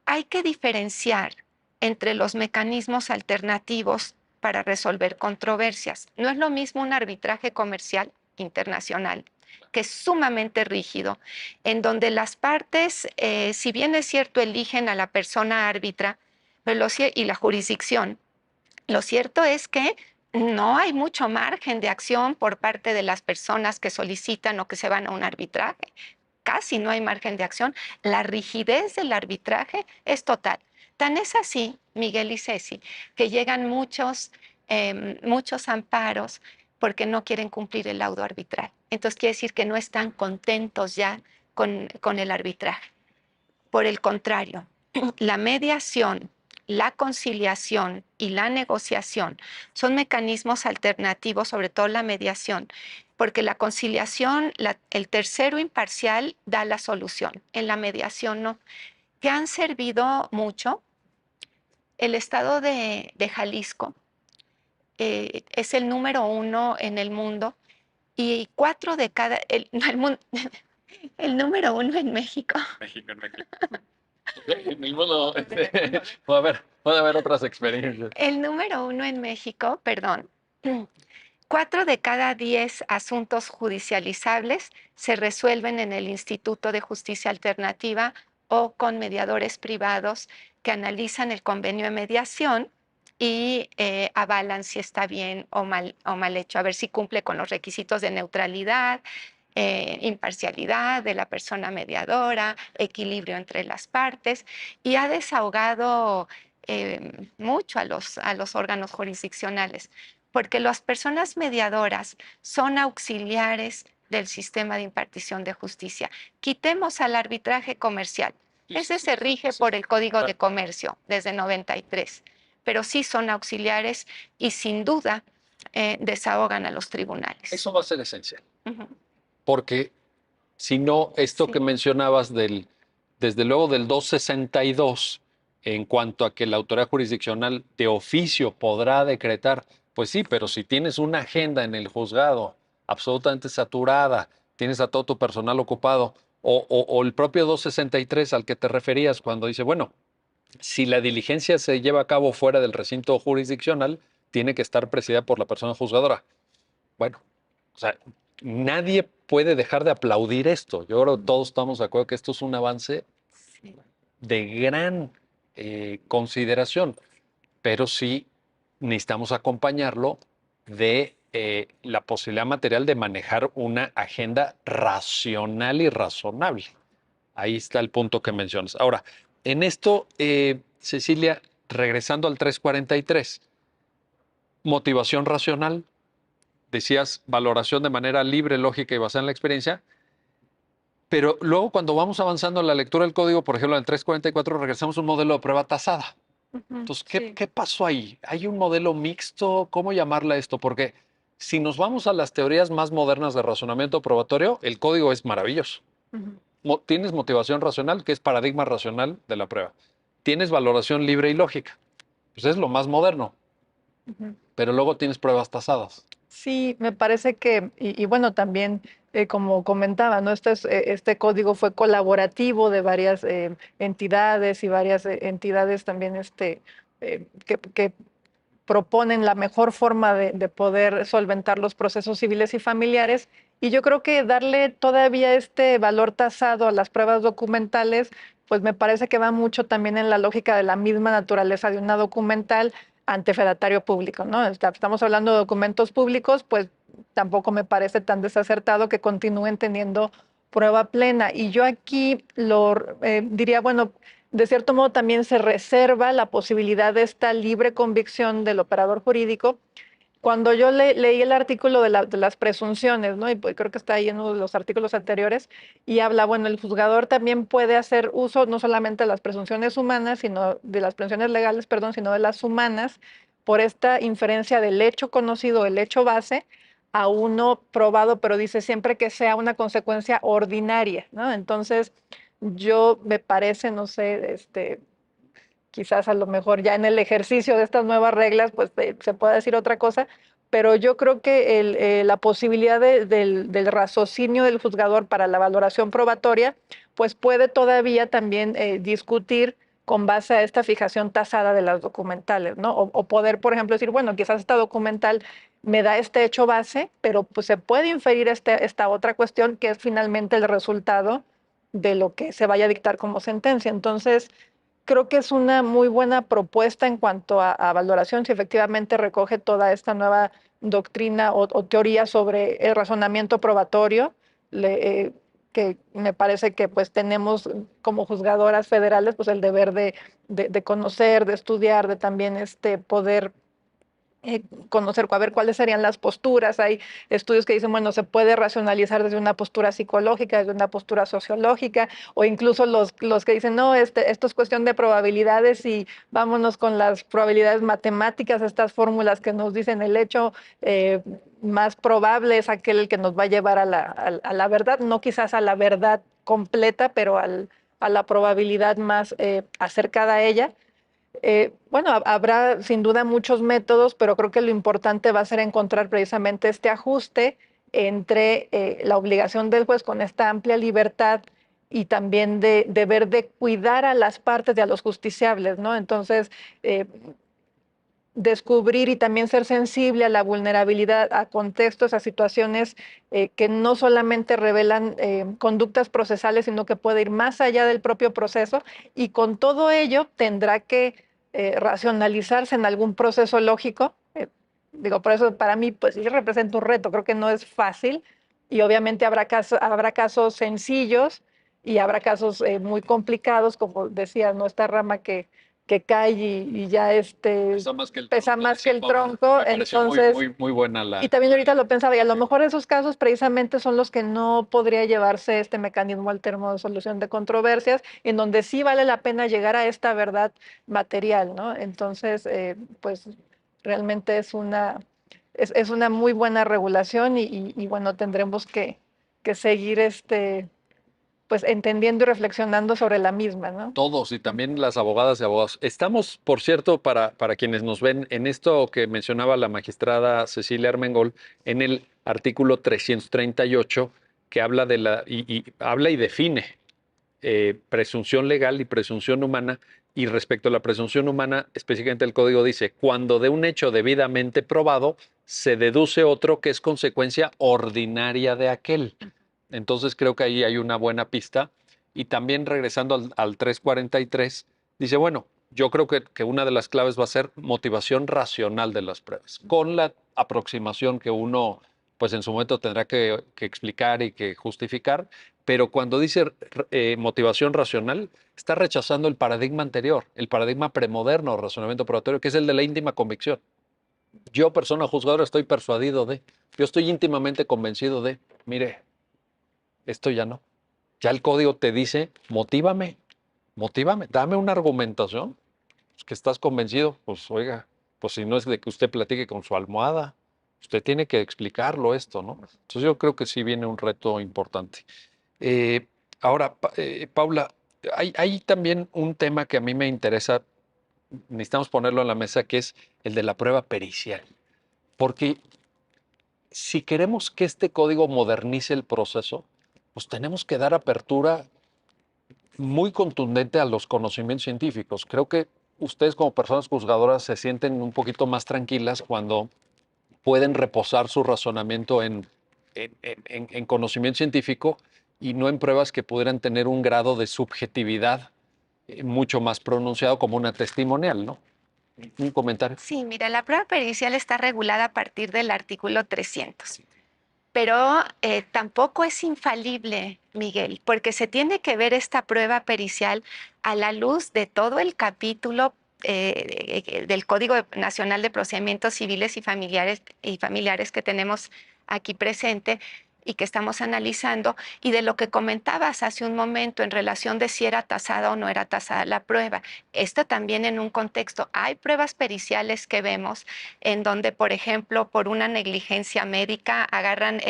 Hay que diferenciar entre los mecanismos alternativos para resolver controversias. No es lo mismo un arbitraje comercial internacional, que es sumamente rígido, en donde las partes, si bien es cierto, eligen a la persona árbitra y la jurisdicción, lo cierto es que no hay mucho margen de acción por parte de las personas que solicitan o que se van a un arbitraje. Casi no hay margen de acción. La rigidez del arbitraje es total. Tan es así, Miguel y Ceci, que llegan muchos amparos porque no quieren cumplir el laudo arbitral. Entonces quiere decir que no están contentos ya con el arbitraje. Por el contrario, la mediación, la conciliación y la negociación son mecanismos alternativos, sobre todo la mediación, porque la conciliación, el tercero imparcial da la solución, en la mediación no, que han servido mucho. El estado de Jalisco es el número 1 en el mundo y 4 de cada, el número 1 en México. México, en México. En el mundo, puede haber otras experiencias. El número 1 en México, perdón, 4 de cada 10 asuntos judicializables se resuelven en el Instituto de Justicia Alternativa o con mediadores privados que analizan el convenio de mediación y avalan si está bien o mal hecho, a ver si cumple con los requisitos de neutralidad, imparcialidad de la persona mediadora, equilibrio entre las partes, y ha desahogado mucho a los órganos jurisdiccionales, porque las personas mediadoras son auxiliares del sistema de impartición de justicia. Quitemos al arbitraje comercial. Ese se rige por el Código de Comercio desde 93, pero sí son auxiliares y sin duda desahogan a los tribunales. Eso va a ser esencial, porque si no, esto que mencionabas desde luego del 262, en cuanto a que la autoridad jurisdiccional de oficio podrá decretar, pues sí, pero si tienes una agenda en el juzgado absolutamente saturada, tienes a todo tu personal ocupado, o el propio 263 al que te referías cuando dice, bueno, si la diligencia se lleva a cabo fuera del recinto jurisdiccional, tiene que estar presidida por la persona juzgadora. Bueno, o sea, nadie puede dejar de aplaudir esto. Yo creo que todos estamos de acuerdo que esto es un avance de gran consideración, pero sí necesitamos acompañarlo de la posibilidad material de manejar una agenda racional y razonable. Ahí está el punto que mencionas. Ahora, en esto, Cecilia, regresando al 343, motivación racional, decías valoración de manera libre, lógica y basada en la experiencia, pero luego cuando vamos avanzando en la lectura del código, por ejemplo, en el 344, regresamos a un modelo de prueba tasada. Entonces, ¿qué pasó ahí? ¿Hay un modelo mixto? ¿Cómo llamarle a esto? Porque si nos vamos a las teorías más modernas de razonamiento probatorio, el código es maravilloso. Tienes motivación racional, que es paradigma racional de la prueba. Tienes valoración libre y lógica. Pues es lo más moderno. Pero luego tienes pruebas tasadas. Sí, me parece que, y bueno, también como comentaba, ¿no? Este código fue colaborativo de varias entidades y varias entidades también que proponen la mejor forma de poder solventar los procesos civiles y familiares. Y yo creo que darle todavía este valor tasado a las pruebas documentales, pues me parece que va mucho también en la lógica de la misma naturaleza de una documental ante fedatario público, ¿no? Estamos hablando de documentos públicos, pues tampoco me parece tan desacertado que continúen teniendo prueba plena. Y yo aquí diría, bueno, de cierto modo también se reserva la posibilidad de esta libre convicción del operador jurídico. Cuando yo leí el artículo de las presunciones, ¿no? Y pues creo que está ahí en uno de los artículos anteriores, y habla, bueno, el juzgador también puede hacer uso no solamente de las presunciones humanas, sino de las presunciones legales, perdón, sino de las humanas, por esta inferencia del hecho conocido, el hecho base, a uno probado, pero dice siempre que sea una consecuencia ordinaria, ¿no? Entonces, yo me parece, no sé, quizás a lo mejor ya en el ejercicio de estas nuevas reglas, pues se pueda decir otra cosa, pero yo creo que la posibilidad del raciocinio del juzgador para la valoración probatoria, pues puede todavía también discutir con base a esta fijación tasada de las documentales, ¿no? O poder, por ejemplo, decir, bueno, quizás esta documental me da este hecho base, pero pues se puede inferir esta otra cuestión que es finalmente el resultado de lo que se vaya a dictar como sentencia. Entonces, creo que es una muy buena propuesta en cuanto a valoración, si efectivamente recoge toda esta nueva doctrina o teoría sobre el razonamiento probatorio, que me parece que pues tenemos como juzgadoras federales pues el deber de conocer, de estudiar, de también poder conocer, a ver cuáles serían las posturas. Hay estudios que dicen, bueno, se puede racionalizar desde una postura psicológica, desde una postura sociológica, o incluso los que dicen, no, esto es cuestión de probabilidades y vámonos con las probabilidades matemáticas, estas fórmulas que nos dicen el hecho más probable es aquel el que nos va a llevar a la verdad, no quizás a la verdad completa, pero a la probabilidad más acercada a ella. Bueno, habrá sin duda muchos métodos, pero creo que lo importante va a ser encontrar precisamente este ajuste entre la obligación del juez con esta amplia libertad y también de deber de cuidar a las partes y a los justiciables, ¿no? Entonces, descubrir y también ser sensible a la vulnerabilidad, a contextos, a situaciones que no solamente revelan conductas procesales, sino que puede ir más allá del propio proceso y con todo ello tendrá que racionalizarse en algún proceso lógico. Digo, por eso para mí pues sí representa un reto, creo que no es fácil y obviamente habrá casos sencillos y habrá casos muy complicados, como decía, ¿no? Esta rama que cae y ya pesa más que el tronco. Me pareció Entonces, muy buena y la... también ahorita lo pensaba, y a lo mejor esos casos precisamente son los que no podría llevarse este mecanismo alterno de solución de controversias, en donde sí vale la pena llegar a esta verdad material, ¿no? Entonces, pues realmente es una muy buena regulación y bueno, tendremos que seguir pues entendiendo y reflexionando sobre la misma, ¿no? Todos y también las abogadas y abogados. Estamos, por cierto, para quienes nos ven, en esto que mencionaba la magistrada Cecilia Armengol, en el artículo 338, que habla de y habla y define presunción legal y presunción humana. Y respecto a la presunción humana, específicamente el código dice, cuando de un hecho debidamente probado, se deduce otro que es consecuencia ordinaria de aquel. Entonces creo que ahí hay una buena pista. Y también regresando al 343, dice, bueno, yo creo que una de las claves va a ser motivación racional de las pruebas, con la aproximación que uno, pues en su momento tendrá que explicar y que justificar, pero cuando dice motivación racional, está rechazando el paradigma anterior, el paradigma premoderno, razonamiento probatorio, que es el de la íntima convicción. Yo, persona juzgadora, estoy persuadido yo estoy íntimamente convencido mire, esto ya no. Ya el código te dice, motívame, dame una argumentación. Pues que estás convencido, pues oiga, pues si no es de que usted platique con su almohada, usted tiene que explicarlo esto, ¿no? Entonces yo creo que sí viene un reto importante. Eh, ahora, Paula, hay también un tema que a mí me interesa, necesitamos ponerlo en la mesa, que es el de la prueba pericial. Porque si queremos que este código modernice el proceso, pues tenemos que dar apertura muy contundente a los conocimientos científicos. Creo que ustedes como personas juzgadoras se sienten un poquito más tranquilas cuando pueden reposar su razonamiento en conocimiento científico y no en pruebas que pudieran tener un grado de subjetividad mucho más pronunciado como una testimonial, ¿no? Un comentario. Sí, mira, la prueba pericial está regulada a partir del artículo 300. Pero tampoco es infalible, Miguel, porque se tiene que ver esta prueba pericial a la luz de todo el capítulo del Código Nacional de Procedimientos Civiles y familiares que tenemos aquí presente y que estamos analizando, y de lo que comentabas hace un momento en relación de si era tasada o no era tasada la prueba. Esto también en un contexto, hay pruebas periciales que vemos en donde, por ejemplo, por una negligencia médica, agarran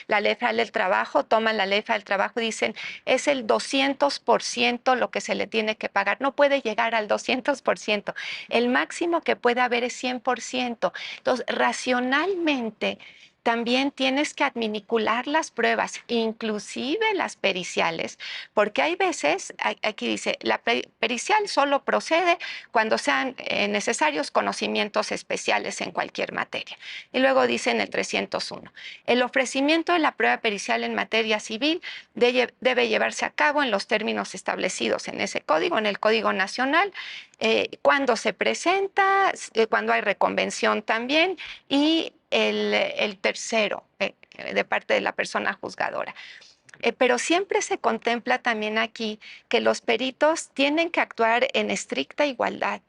la letra del trabajo, toman la letra del trabajo y dicen, es el 200% lo que se le tiene que pagar. No puede llegar al 200%. El máximo que puede haber es 100%. Entonces, racionalmente, también tienes que adminicular las pruebas, inclusive las periciales, porque hay veces, aquí dice, la pericial solo procede cuando sean necesarios conocimientos especiales en cualquier materia. Y luego dice en el 301, el ofrecimiento de la prueba pericial en materia civil debe llevarse a cabo en los términos establecidos en ese código, en el Código Nacional, cuando se presenta, cuando hay reconvención también, y el tercero, de parte de la persona juzgadora. Pero siempre se contempla también aquí que los peritos tienen que actuar en estricta igualdad.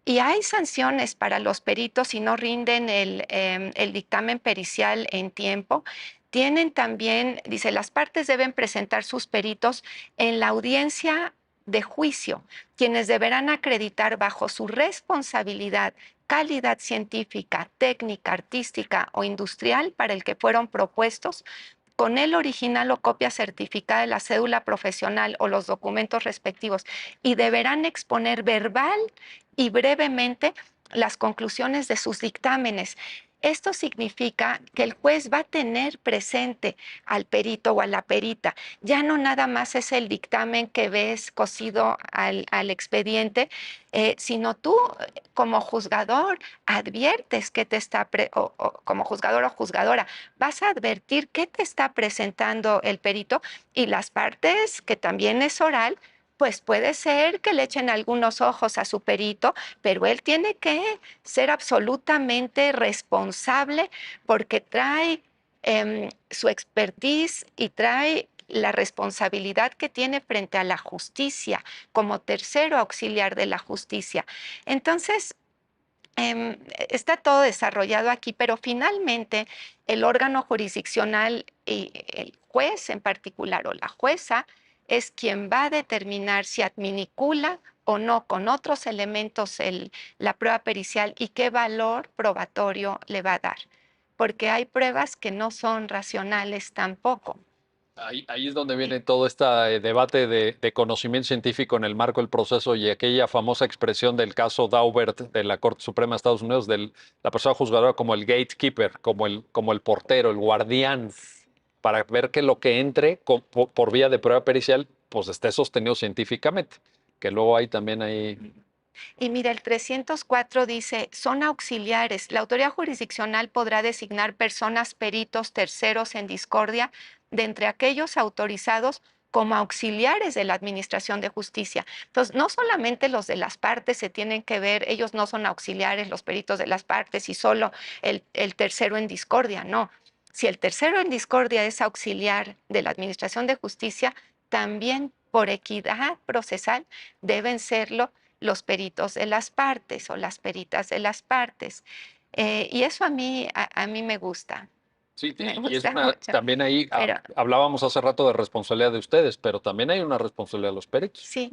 Y hay sanciones para los peritos si no rinden el dictamen pericial en tiempo. Tienen también, dice, las partes deben presentar sus peritos en la audiencia de juicio, quienes deberán acreditar bajo su responsabilidad calidad científica, técnica, artística o industrial para el que fueron propuestos, con el original o copia certificada de la cédula profesional o los documentos respectivos, y deberán exponer verbal y brevemente las conclusiones de sus dictámenes. Esto significa que el juez va a tener presente al perito o a la perita. Ya no nada más es el dictamen que ves cosido al expediente, sino tú como juzgador adviertes que te está, o como juzgador o juzgadora, vas a advertir qué te está presentando el perito, y las partes, que también es oral, pues puede ser que le echen algunos ojos a su perito, pero él tiene que ser absolutamente responsable porque trae su expertise y trae la responsabilidad que tiene frente a la justicia como tercero auxiliar de la justicia. Entonces, está todo desarrollado aquí, pero finalmente el órgano jurisdiccional y el juez en particular o la jueza es quien va a determinar si adminicula o no con otros elementos la prueba pericial y qué valor probatorio le va a dar, porque hay pruebas que no son racionales tampoco. Ahí es donde viene todo este debate de conocimiento científico en el marco del proceso y aquella famosa expresión del caso Daubert de la Corte Suprema de Estados Unidos, de la persona juzgadora como el gatekeeper, como el portero, el guardián, para ver que lo que entre por vía de prueba pericial pues esté sostenido científicamente, que luego hay también ahí. Y mira, el 304 dice, son auxiliares. La autoridad jurisdiccional podrá designar personas, peritos, terceros en discordia de entre aquellos autorizados como auxiliares de la Administración de Justicia. Entonces, no solamente los de las partes se tienen que ver, ellos no son auxiliares, los peritos de las partes, y solo el tercero en discordia, no. Si el tercero en discordia es auxiliar de la Administración de Justicia, también por equidad procesal deben serlo los peritos de las partes o las peritas de las partes. Y eso a mí me gusta. Sí, Me y es gusta mucho. también ahí Pero hablábamos hace rato de responsabilidad de ustedes, pero también hay una responsabilidad de los peritos. sí,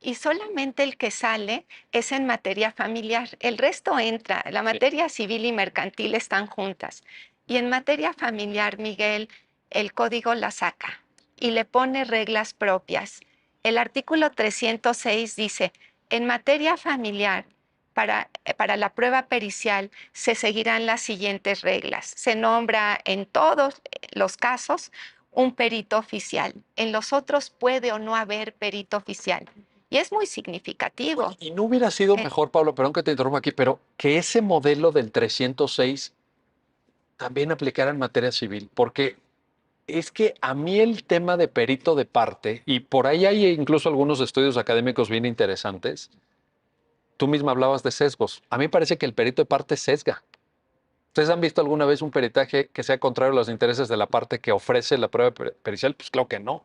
y solamente el que sale es en materia familiar. El resto entra. La Sí. materia civil y mercantil están juntas. Y en materia familiar, Miguel, el código la saca y le pone reglas propias. El artículo 306 dice, en materia familiar, para la prueba pericial se seguirán las siguientes reglas. Se nombra en todos los casos un perito oficial. En los otros puede o no haber perito oficial. Y es muy significativo. Oye, ¿y no hubiera sido Eh, mejor, Pablo, perdón que te interrumpa aquí, pero que ese modelo del 306 también aplicara en materia civil? Porque es que a mí el tema de perito de parte, y por ahí hay incluso algunos estudios académicos bien interesantes, tú misma hablabas de sesgos. A mí me parece que el perito de parte sesga. ¿Ustedes han visto alguna vez un peritaje que sea contrario a los intereses de la parte que ofrece la prueba pericial? Pues claro que no.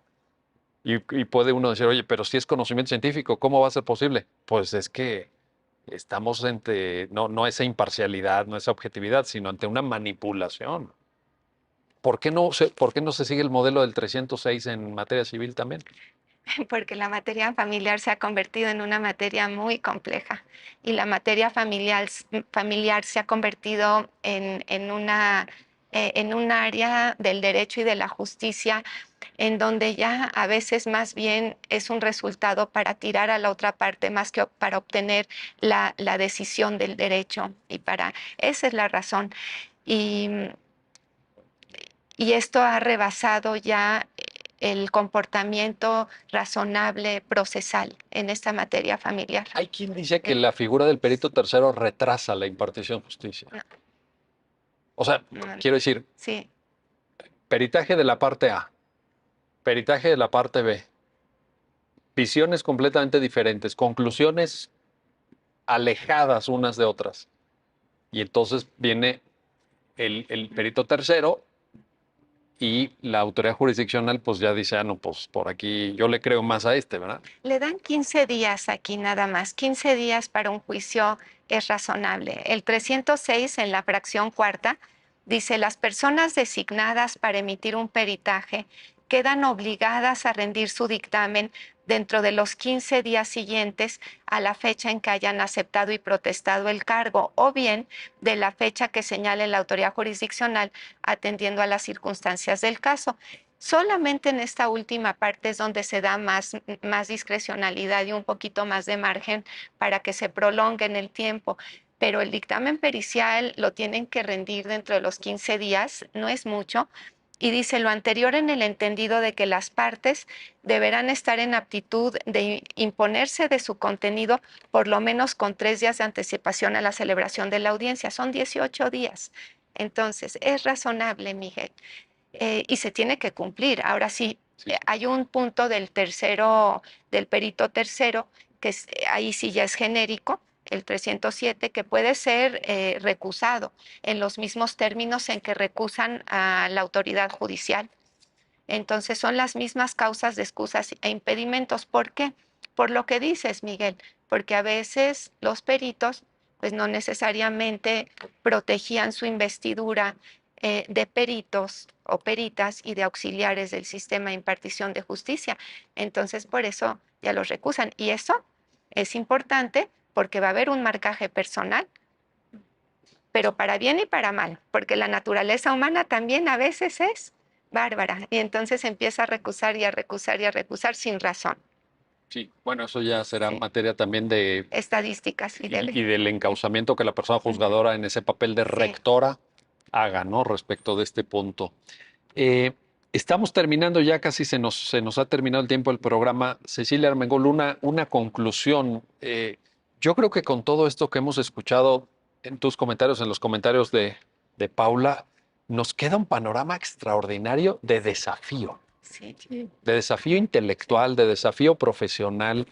Y puede uno decir, oye, pero si es conocimiento científico, ¿cómo va a ser posible? Pues es que estamos ante, no esa imparcialidad, no esa objetividad, sino ante una manipulación. ¿Por qué no se sigue el modelo del 306 en materia civil también? porque la materia familiar se ha convertido en una materia muy compleja y la materia familiar se ha convertido en un área del derecho y de la justicia en donde ya a veces más bien es un resultado para tirar a la otra parte más que para obtener la decisión del derecho. Esa es la razón. Y, y esto ha rebasado ya el comportamiento razonable procesal en esta materia familiar. Hay quien dice que Eh, la figura del perito tercero retrasa la impartición de justicia. no, O sea, no, quiero decir, sí, peritaje de la parte A, peritaje de la parte B, visiones completamente diferentes, conclusiones alejadas unas de otras. Y entonces viene el perito tercero y la autoridad jurisdiccional pues ya dice, no, pues por aquí yo le creo más a este, ¿verdad? Le dan 15 días aquí nada más. 15 días para un juicio es razonable. El 306 en la fracción cuarta dice, las personas designadas para emitir un peritaje quedan obligadas a rendir su dictamen dentro de los 15 días siguientes a la fecha en que hayan aceptado y protestado el cargo, o bien de la fecha que señale la autoridad jurisdiccional atendiendo a las circunstancias del caso. Solamente en esta última parte es donde se da más discrecionalidad y un poquito más de margen para que se prolongue en el tiempo. Pero el dictamen pericial lo tienen que rendir dentro de los 15 días, no es mucho. Y dice lo anterior en el entendido de que las partes deberán estar en aptitud de imponerse de su contenido por lo menos con 3 días de anticipación a la celebración de la audiencia. Son 18 días. Entonces, es razonable, Miguel. Y se tiene que cumplir. Ahora sí, hay un punto del tercero, del perito tercero, que ahí sí ya es genérico, el 307, que puede ser recusado en los mismos términos en que recusan a la autoridad judicial. Entonces son las mismas causas de excusas e impedimentos. ¿Por qué? Por lo que dices, Miguel, porque a veces los peritos pues no necesariamente protegían su investidura de peritos o peritas y de auxiliares del sistema de impartición de justicia. Entonces por eso ya los recusan. Y eso es importante porque va a haber un marcaje personal, pero para bien y para mal, porque la naturaleza humana también a veces es bárbara y entonces empieza a recusar y a recusar y a recusar sin razón. Sí, bueno, eso ya será Sí. materia también de Estadísticas y del sí. encauzamiento que la persona juzgadora en ese papel de Sí. rectora haga, ¿no? Respecto de este punto. Eh, Estamos terminando ya, casi se nos ha terminado el tiempo del programa. Cecilia Armengol, una conclusión. Yo creo que con todo esto que hemos escuchado en tus comentarios, en los comentarios de Paula, nos queda un panorama extraordinario Sí. de desafío intelectual, de desafío profesional.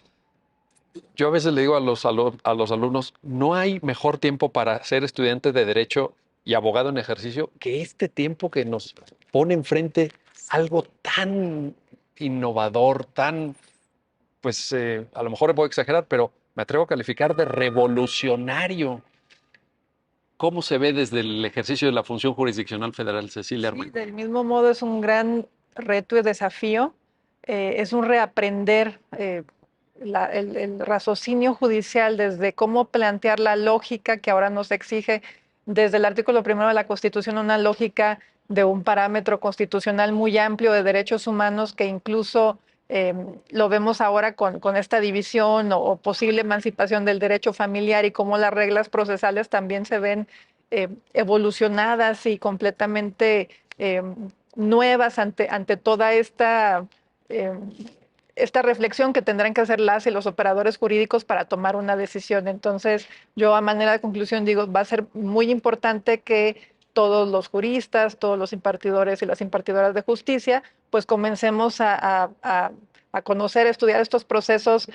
Yo a veces le digo a los alumnos, no hay mejor tiempo para ser estudiante de Derecho y abogado en ejercicio que este tiempo que nos pone enfrente algo tan innovador, tan, pues a lo mejor puedo exagerar, pero me atrevo a calificar de revolucionario. ¿Cómo se ve desde el ejercicio de la función jurisdiccional federal, Cecilia Sí, Armengol? del mismo modo es un gran reto y desafío. Es un reaprender el raciocinio judicial desde cómo plantear la lógica que ahora nos exige desde el artículo primero de la Constitución, una lógica de un parámetro constitucional muy amplio de derechos humanos que incluso lo vemos ahora con esta división o posible emancipación del derecho familiar y cómo las reglas procesales también se ven evolucionadas y completamente nuevas ante toda eh, esta reflexión que tendrán que hacer las y los operadores jurídicos para tomar una decisión. Entonces, yo a manera de conclusión digo, va a ser muy importante que todos los juristas, todos los impartidores y las impartidoras de justicia, pues comencemos a conocer, estudiar estos procesos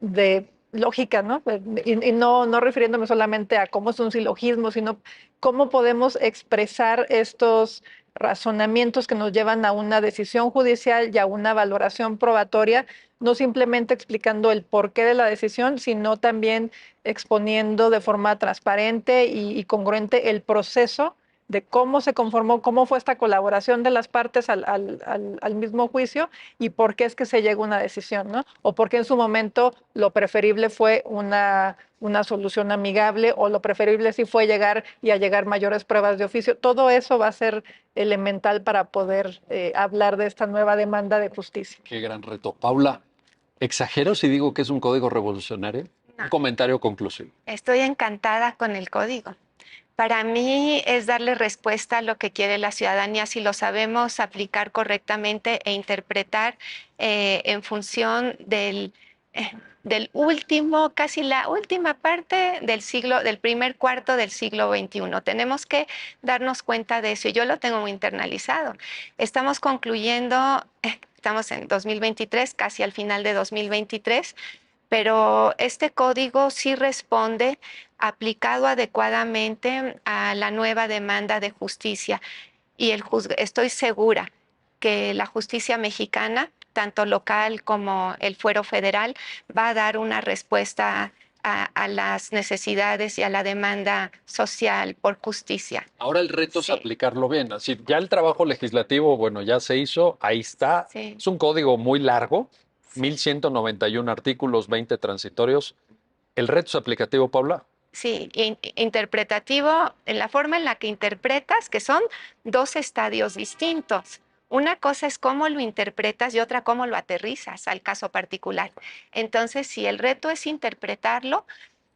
de lógica, ¿no? Y no refiriéndome solamente a cómo es un silogismo, sino cómo podemos expresar estos razonamientos que nos llevan a una decisión judicial y a una valoración probatoria, no simplemente explicando el porqué de la decisión, sino también exponiendo de forma transparente y congruente el proceso de cómo se conformó, cómo fue esta colaboración de las partes al mismo juicio y por qué es que se llega a una decisión, ¿no? O por qué en su momento lo preferible fue una solución amigable o lo preferible sí fue llegar y a llegar mayores pruebas de oficio. Todo eso va a ser elemental para poder hablar de esta nueva demanda de justicia. Qué gran reto. Paula, ¿exagero si digo que es un código revolucionario? No. Un comentario conclusivo. Estoy encantada con el código. Para mí es darle respuesta a lo que quiere la ciudadanía si lo sabemos aplicar correctamente e interpretar en función del último, casi la última parte del primer cuarto del siglo XXI. Tenemos que darnos cuenta de eso y yo lo tengo muy internalizado. Estamos concluyendo, estamos en 2023, casi al final de 2023, pero este código sí responde aplicado adecuadamente a la nueva demanda de justicia. y estoy segura que la justicia mexicana, tanto local como el fuero federal, va a dar una respuesta a las necesidades y a la demanda social por justicia. Ahora el reto es Sí. aplicarlo bien. Así, ya el trabajo legislativo, bueno, ya se hizo, ahí está. Sí. Es un código muy largo, 1191 artículos, 20 transitorios. ¿El reto es aplicativo, Paula? Sí, interpretativo en la forma en la que interpretas, que son dos estadios distintos. Una cosa es cómo lo interpretas y otra cómo lo aterrizas al caso particular. Entonces, si el reto es interpretarlo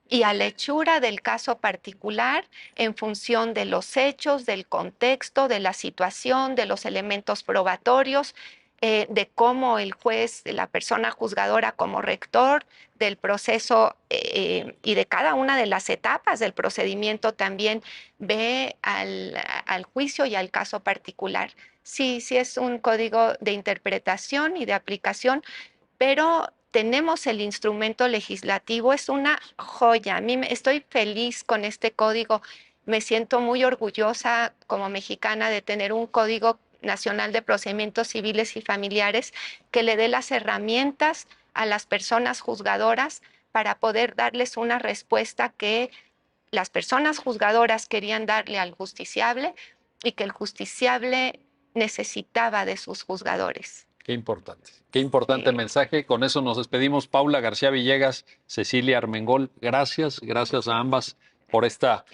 y a la hechura del caso particular en función de los hechos, del contexto, de la situación, de los elementos probatorios, de cómo el juez, de la persona juzgadora como rector del proceso y de cada una de las etapas del procedimiento también ve al juicio y al caso particular. Sí, sí es un código de interpretación y de aplicación, pero tenemos el instrumento legislativo, es una joya. Estoy feliz con este código, me siento muy orgullosa como mexicana de tener un código nacional de procedimientos civiles y familiares que le dé las herramientas a las personas juzgadoras para poder darles una respuesta que las personas juzgadoras querían darle al justiciable y que el justiciable necesitaba de sus juzgadores. Qué importante mensaje. Con eso nos despedimos. Paula García Villegas, Cecilia Armengol, gracias a ambas por esta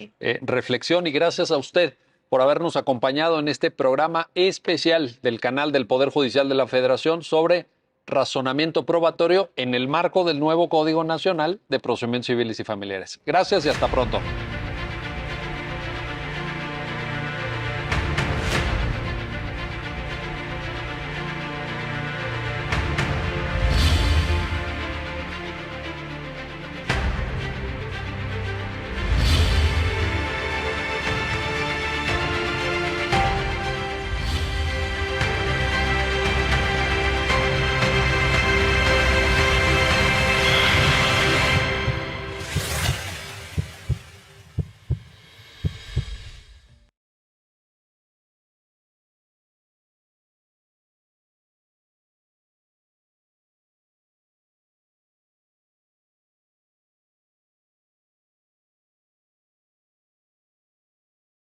reflexión y gracias a usted por habernos acompañado en este programa especial del canal del Poder Judicial de la Federación sobre razonamiento probatorio en el marco del nuevo Código Nacional de Procedimientos Civiles y Familiares. Gracias y hasta pronto.